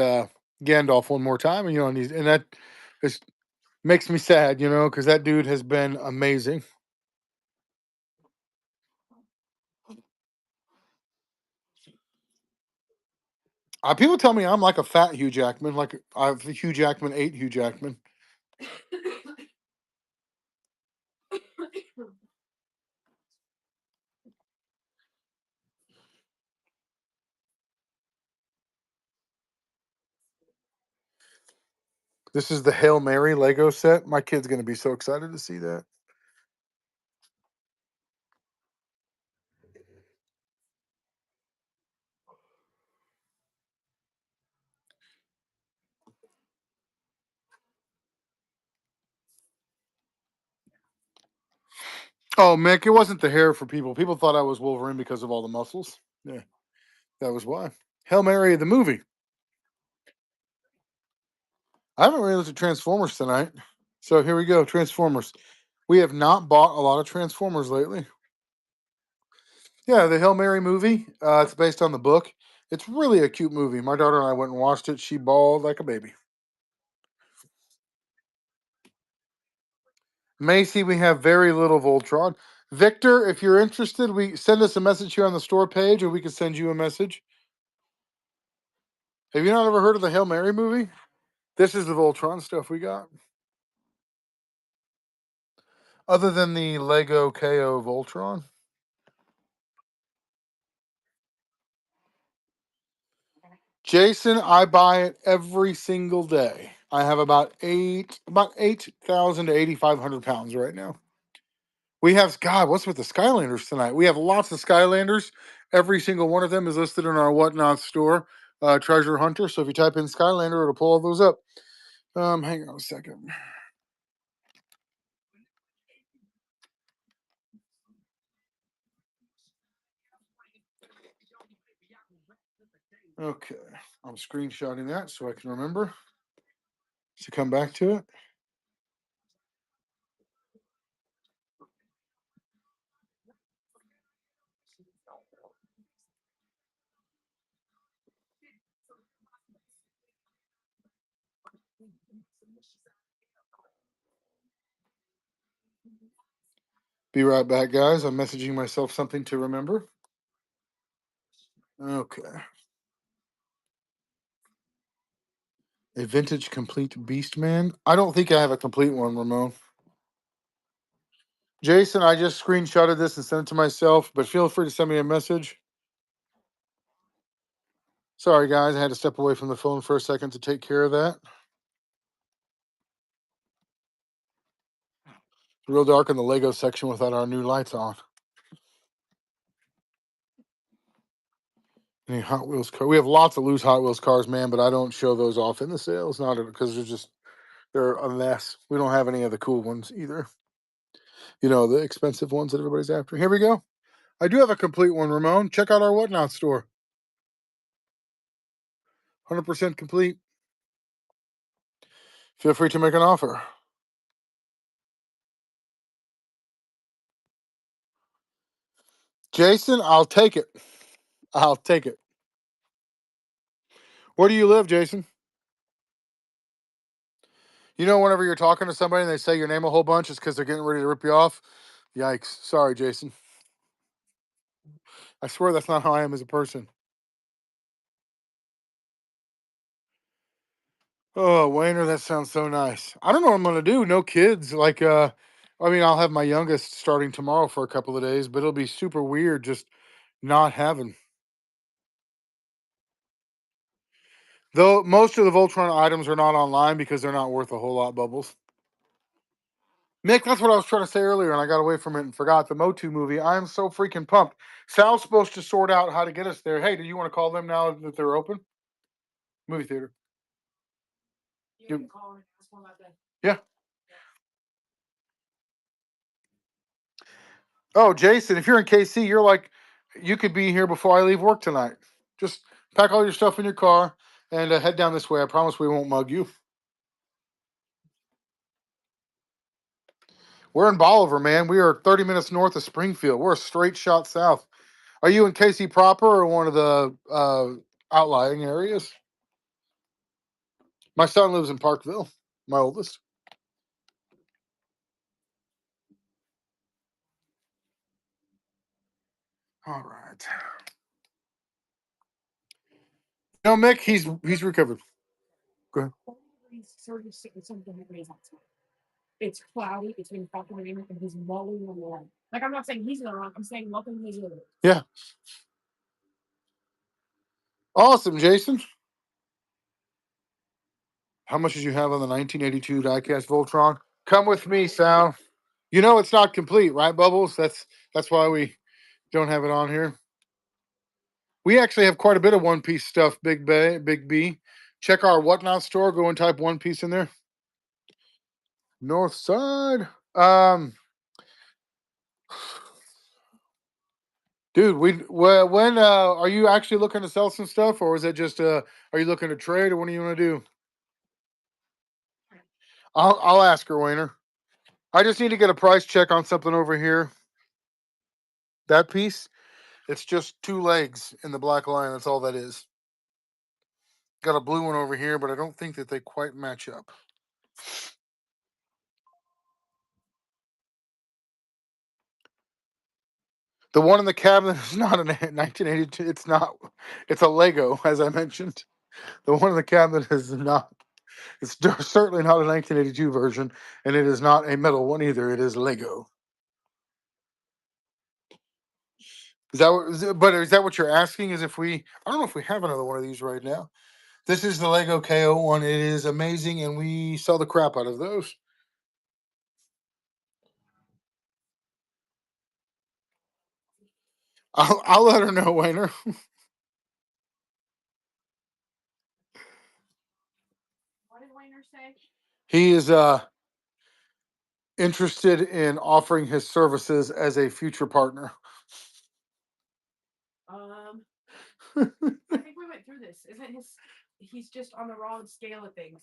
Gandalf one more time, and and that is makes me sad, because that dude has been amazing. People tell me I'm like a fat Hugh Jackman, like I've Hugh Jackman ate Hugh Jackman. This is the Hail Mary Lego set. My kid's gonna be so excited to see that. Oh, Mick, it wasn't the hair for people. People thought I was Wolverine because of all the muscles. Yeah, that was why. Hail Mary, the movie. I haven't really looked at Transformers tonight. So here we go. Transformers. We have not bought a lot of Transformers lately. Yeah, the Hail Mary movie. It's based on the book. It's really a cute movie. My daughter and I went and watched it. She bawled like a baby. Macy, we have very little Voltron. Victor, if you're interested, we send us a message here on the store page, or we can send you a message. Have you not ever heard of the Hail Mary movie? This is the Voltron stuff we got. Other than the Lego KO Voltron. Jason, I buy it every single day. I have about 8,000 to 8,500 pounds right now. We have what's with the Skylanders tonight? We have lots of Skylanders. Every single one of them is listed in our Whatnot store, Treasure Hunter. So if you type in Skylander, it'll pull all those up. Hang on a second. Okay, I'm screenshotting that so I can remember to come back to it. Be right back, guys. I'm messaging myself something to remember. Okay. A vintage complete Beast Man. I don't think I have a complete one, Ramon. Jason, I just screenshotted this and sent it to myself, but feel free to send me a message. Sorry, guys. I had to step away from the phone for a second to take care of that. It's real dark in the Lego section without our new lights on. Any Hot Wheels car? We have lots of loose Hot Wheels cars, man, but I don't show those off in the sales. Not because they're a mess. We don't have any of the cool ones either. The expensive ones that everybody's after. Here we go. I do have a complete one, Ramon. Check out our Whatnot store. 100% complete. Feel free to make an offer. Jason, I'll take it. I'll take it. Where do you live, Jason? Whenever you're talking to somebody and they say your name a whole bunch, it's because they're getting ready to rip you off. Yikes. Sorry, Jason. I swear that's not how I am as a person. Oh, Wayner, that sounds so nice. I don't know what I'm gonna do. No kids. I'll have my youngest starting tomorrow for a couple of days, but it'll be super weird just not having. Though most of the Voltron items are not online because they're not worth a whole lot, Bubbles. Nick, that's what I was trying to say earlier, and I got away from it and forgot the Motu movie. I am so freaking pumped. Sal's supposed to sort out how to get us there. Hey, do you want to call them now that they're open? Movie theater. You can call and ask more about that. Yeah. Oh, Jason, if you're in KC, you could be here before I leave work tonight. Just pack all your stuff in your car and head down this way. I promise we won't mug you. We're in Bolivar, man. We are 30 minutes north of Springfield. We're a straight shot south. Are you in KC proper or one of the outlying areas? My son lives in Parkville, my oldest. All right. No, Mick, he's recovered. Go ahead. 36 or something degrees outside. It's cloudy. It's been fucking raining, and he's mowing the lawn. Like, I'm not saying he's in the wrong. I'm saying nothing he's doing. Yeah. Awesome, Jason. How much did you have on the 1982 diecast Voltron? Come with me, Sal. You know it's not complete, right, Bubbles? That's why we don't have it on here. We actually have quite a bit of One Piece stuff, Big B. Check our Whatnot store. Go and type One Piece in there. North Side. Dude, when are you actually looking to sell some stuff, or is it just are you looking to trade, or what do you want to do? I'll ask her, Wayner. I just need to get a price check on something over here. That piece, it's just two legs in the black line. That's all that is. Got a blue one over here, but I don't think that they quite match up. The one in the cabinet is not a 1982. It's not. It's a Lego, as I mentioned. The one in the cabinet is not. It's certainly not a 1982 version, and it is not a metal one either. It is Lego. But is that what you're asking? Is if we? I don't know if we have another one of these right now. This is the Lego KO one. It is amazing, and we sell the crap out of those. I'll let her know, Wayner. What did Wayner say? He is interested in offering his services as a future partner. I think we went through this. Isn't his? He's just on the wrong scale of things.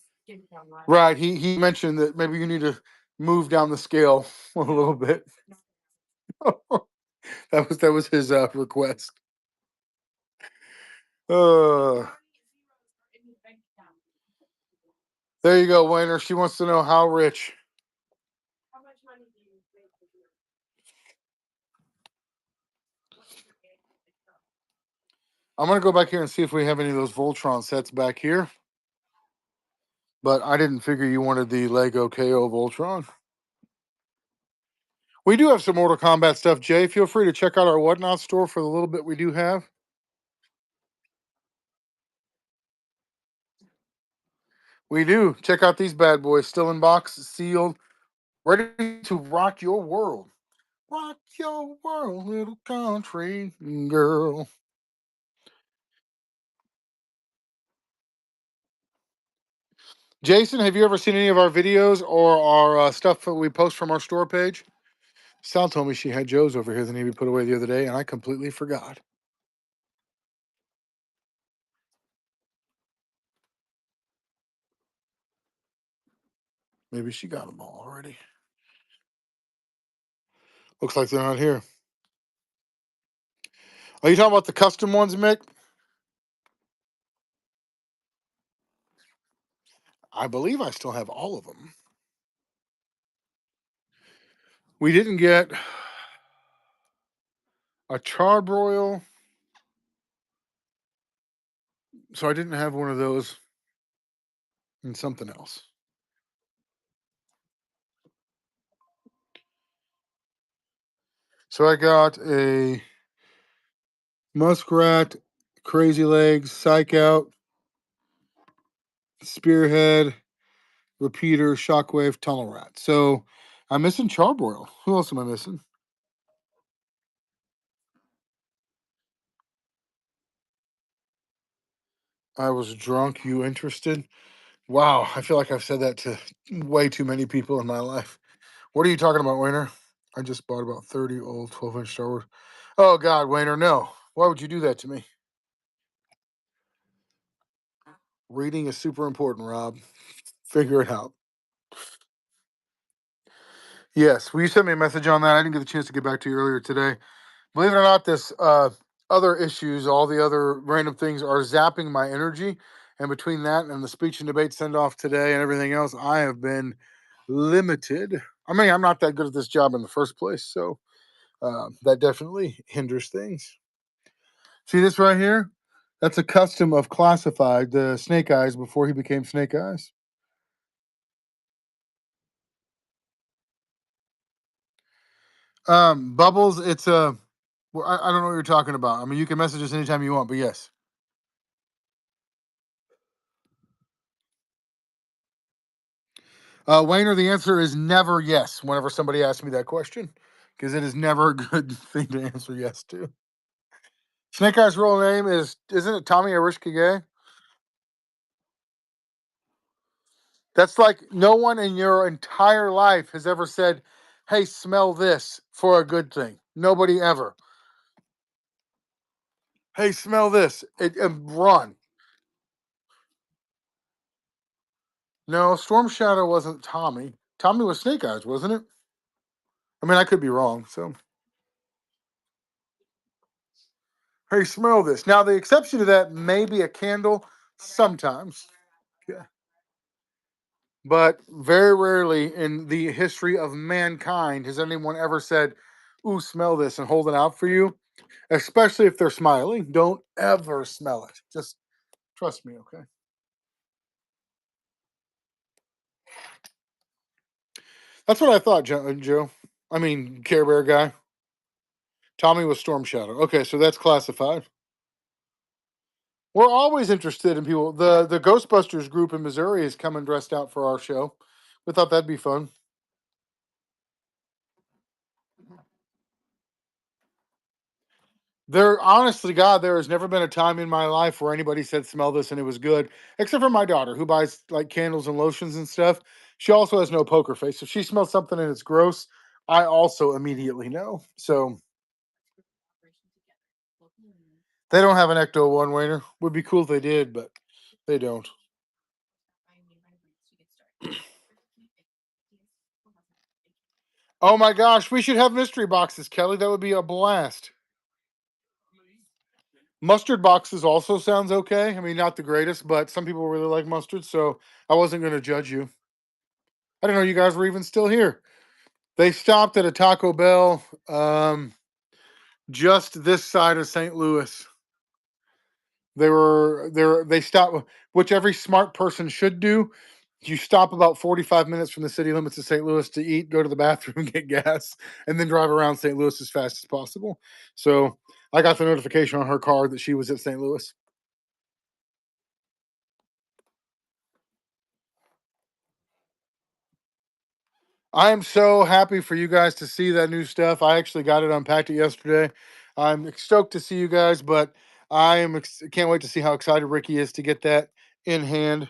Right. He mentioned that maybe you need to move down the scale a little bit. that was his request. Uh, there you go, Wayner. She wants to know how rich. How much money do you make a year? I'm gonna go back here and see if we have any of those Voltron sets back here. But I didn't figure you wanted the Lego KO Voltron. We do have some Mortal Kombat stuff, Jay. Feel free to check out our Whatnot store for the little bit we do have. We do. Check out these bad boys. Still in box, sealed, ready to rock your world. Rock your world, little country girl. Jason, have you ever seen any of our videos or our stuff that we post from our store page? Sal told me she had Joe's over here that needed to be put away the other day, and I completely forgot. Maybe she got them all already. Looks like they're not here. Are you talking about the custom ones, Mick? I believe I still have all of them. We didn't get a charbroil, so I didn't have one of those and something else. So I got a muskrat, crazy legs, psych out, spearhead, repeater, shockwave, tunnel rat. So I'm missing charbroil. Who else am I missing? I was drunk. You interested? Wow, I feel like I've said that to way too many people in my life. What are you talking about, Wayner? I just bought about 30 old 12-inch Star Wars. Oh, God, Wayner, no. Why would you do that to me? Reading is super important, Rob. Figure it out. Yes, will you send me a message on that? I didn't get a chance to get back to you earlier today. Believe it or not, this other issues, all the other random things are zapping my energy. And between that and the speech and debate send off today and everything else, I have been limited. I mean, I'm not that good at this job in the first place, so that definitely hinders things. See this right here? That's a custom of Classified, the Snake Eyes before he became Snake Eyes. Bubbles, it's a. Well, I don't know what you're talking about. I mean, you can message us anytime you want, but yes. Wayner, the answer is never yes whenever somebody asks me that question, because it is never a good thing to answer yes to. Snake Eyes' real name isn't it Tommy Arishkige? That's like no one in your entire life has ever said, hey, smell this for a good thing. Nobody ever. Hey, smell this. Run. No, Storm Shadow wasn't Tommy. Tommy was Snake Eyes, wasn't it? I mean, I could be wrong. So, hey, smell this. Now, the exception to that may be a candle sometimes. Yeah. But very rarely in the history of mankind has anyone ever said, ooh, smell this and hold it out for you, especially if they're smiling. Don't ever smell it. Just trust me, okay? That's what I thought, Joe. I mean, Care Bear guy. Tommy was Storm Shadow. Okay, so that's Classified. We're always interested in people. The Ghostbusters group in Missouri is coming dressed out for our show. We thought that'd be fun. There, honestly, God, there has never been a time in my life where anybody said smell this and it was good, except for my daughter who buys like candles and lotions and stuff. She also has no poker face. If she smells something and it's gross, I also immediately know. So they don't have an Ecto one, Wainer. Would be cool if they did, but they don't. Oh my gosh, we should have mystery boxes, Kelly. That would be a blast. Mustard boxes also sounds okay. I mean, not the greatest, but some people really like mustard, so I wasn't going to judge you. I didn't know you guys were even still here. They stopped at a Taco Bell just this side of St. Louis. They stopped, which every smart person should do. You stop about 45 minutes from the city limits of St. Louis to eat, go to the bathroom, get gas, and then drive around St. Louis as fast as possible. So I got the notification on her car that she was at St. Louis. I am so happy for you guys to see that new stuff. I actually got it unpacked it yesterday. I'm stoked to see you guys, but can't wait to see how excited Ricky is to get that in hand.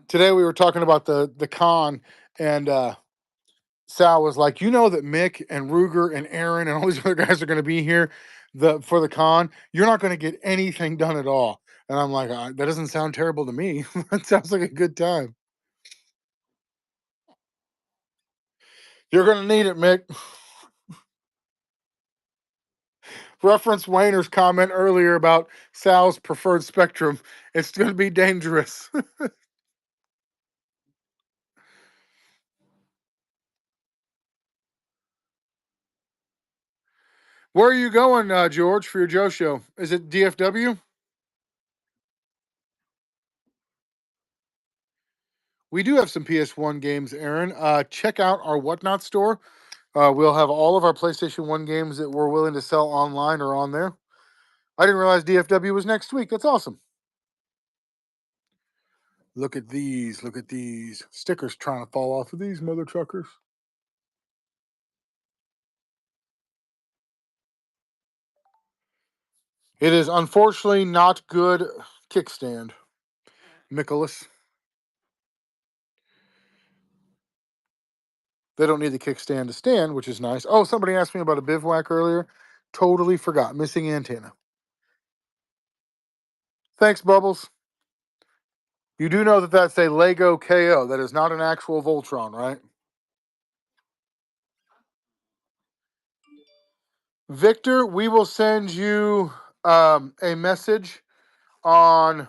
Today we were talking about the con, and Sal was like, "You know that Mick and Ruger and Aaron and all these other guys are going to be here for the con. You're not going to get anything done at all." And I'm like, "That doesn't sound terrible to me. That sounds like a good time. You're going to need it, Mick." Reference Wayner's comment earlier about Sal's preferred spectrum. It's going to be dangerous. Where are you going, George, for your Joe show? Is it DFW? We do have some PS1 games, Aaron. Check out our Whatnot store. We'll have all of our PlayStation 1 games that we're willing to sell online or on there. I didn't realize DFW was next week. That's awesome. Look at these. Look at these. Stickers trying to fall off of these mother truckers. It is unfortunately not good kickstand, Nicholas. They don't need the kickstand to stand, which is nice. Oh, somebody asked me about a bivouac earlier. Totally forgot. Missing antenna. Thanks, Bubbles. You do know that that's a Lego KO. That is not an actual Voltron, right? Victor, we will send you a message on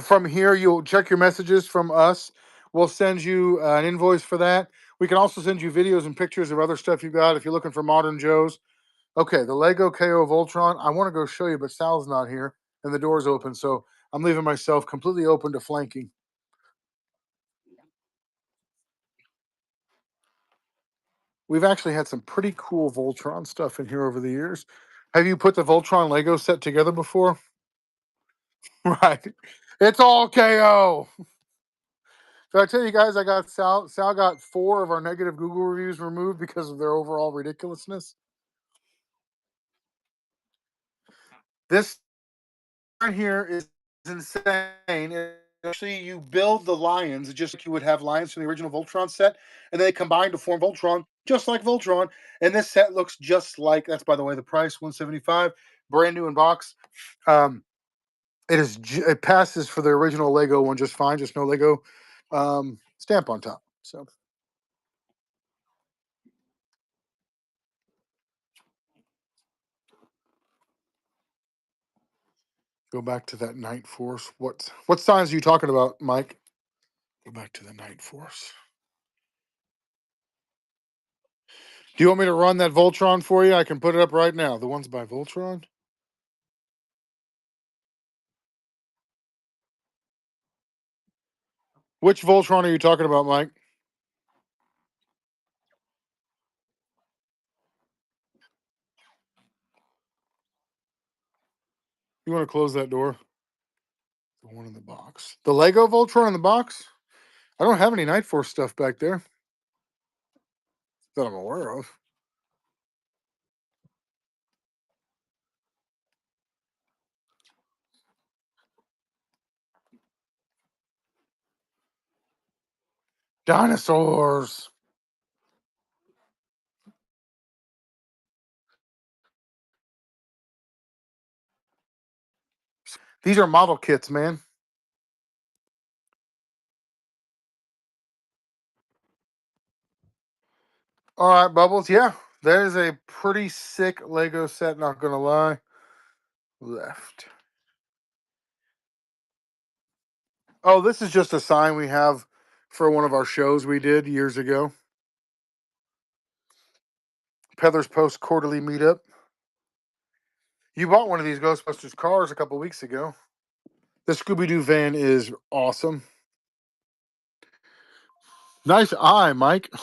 from here. You'll check your messages from us. We'll send you an invoice for that. We can also send you videos and pictures of other stuff you got if you're looking for Modern Joe's. Okay, the Lego KO Voltron. I want to go show you, but Sal's not here and the door's open, so I'm leaving myself completely open to flanking. We've actually had some pretty cool Voltron stuff in here over the years. Have you put the Voltron Lego set together before? Right. It's all KO. So I tell you guys, I got Sal got 4 of our negative Google reviews removed because of their overall ridiculousness. This right here is insane. Actually, you build the lions just like you would have lions from the original Voltron set, and they combine to form Voltron, just like Voltron. And this set looks just like that's, by the way, the price $175, brand new in box. It passes for the original Lego one just fine, just no Lego stamp on top. So go back to that Night Force. What signs are you talking about, Mike? Go back to the Night Force. Do you want me to run that Voltron for you? I can put it up right now. The one's by Voltron. Which Voltron are you talking about, Mike? You want to close that door? The one in the box. The Lego Voltron in the box? I don't have any Night Force stuff back there that I'm aware of. Dinosaurs. These are model kits, man. All right, Bubbles. Yeah, that is a pretty sick Lego set, not going to lie. Left. Oh, this is just a sign we have for one of our shows we did years ago. Peddler's Post quarterly meetup. You bought one of these Ghostbusters cars a couple weeks ago. The Scooby Doo van is awesome. Nice eye, Mike.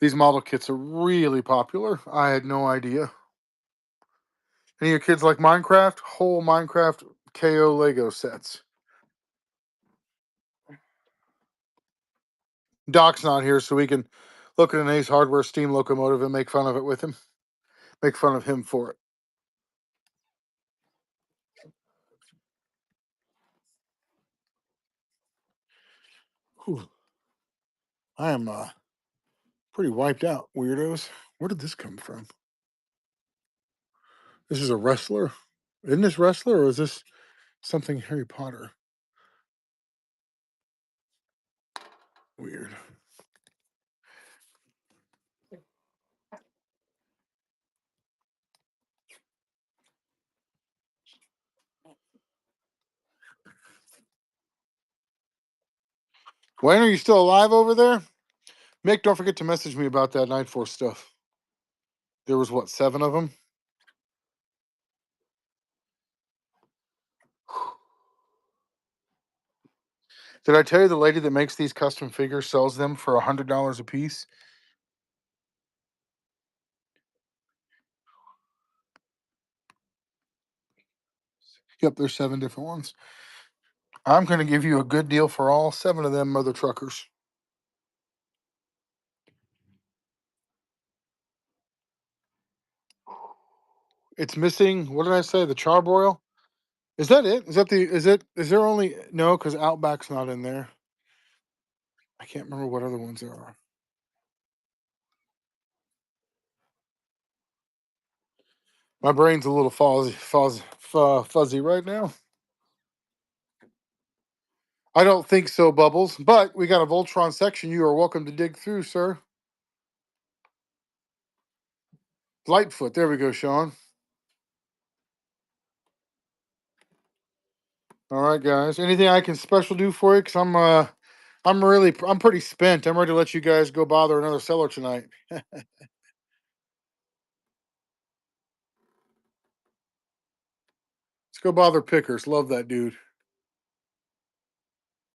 These model kits are really popular. I had no idea. Any of your kids like Minecraft? Whole Minecraft KO Lego sets. Doc's not here, so we can look at an Ace Hardware steam locomotive and make fun of it with him. Make fun of him for it. Whew. I am pretty wiped out, weirdos. Where did this come from? This is a wrestler. Isn't this wrestler or is this something Harry Potter? Weird. Wayne, are you still alive over there? Mick, don't forget to message me about that Night Force stuff. There was what, 7 of them? Did I tell you the lady that makes these custom figures sells them for $100 a piece? Yep, there's 7 different ones. I'm going to give you a good deal for all 7 of them mother truckers. It's missing. What did I say? The charbroil. Is that it? Is that the? Is it? Is there only no? Because Outback's not in there. I can't remember what other ones there are. My brain's a little fuzzy right now. I don't think so, Bubbles. But we got a Voltron section. You are welcome to dig through, sir. Lightfoot. There we go, Sean. All right, guys. Anything I can special do for you? Because I'm pretty spent. I'm ready to let you guys go bother another seller tonight. Let's go bother Pickers. Love that dude.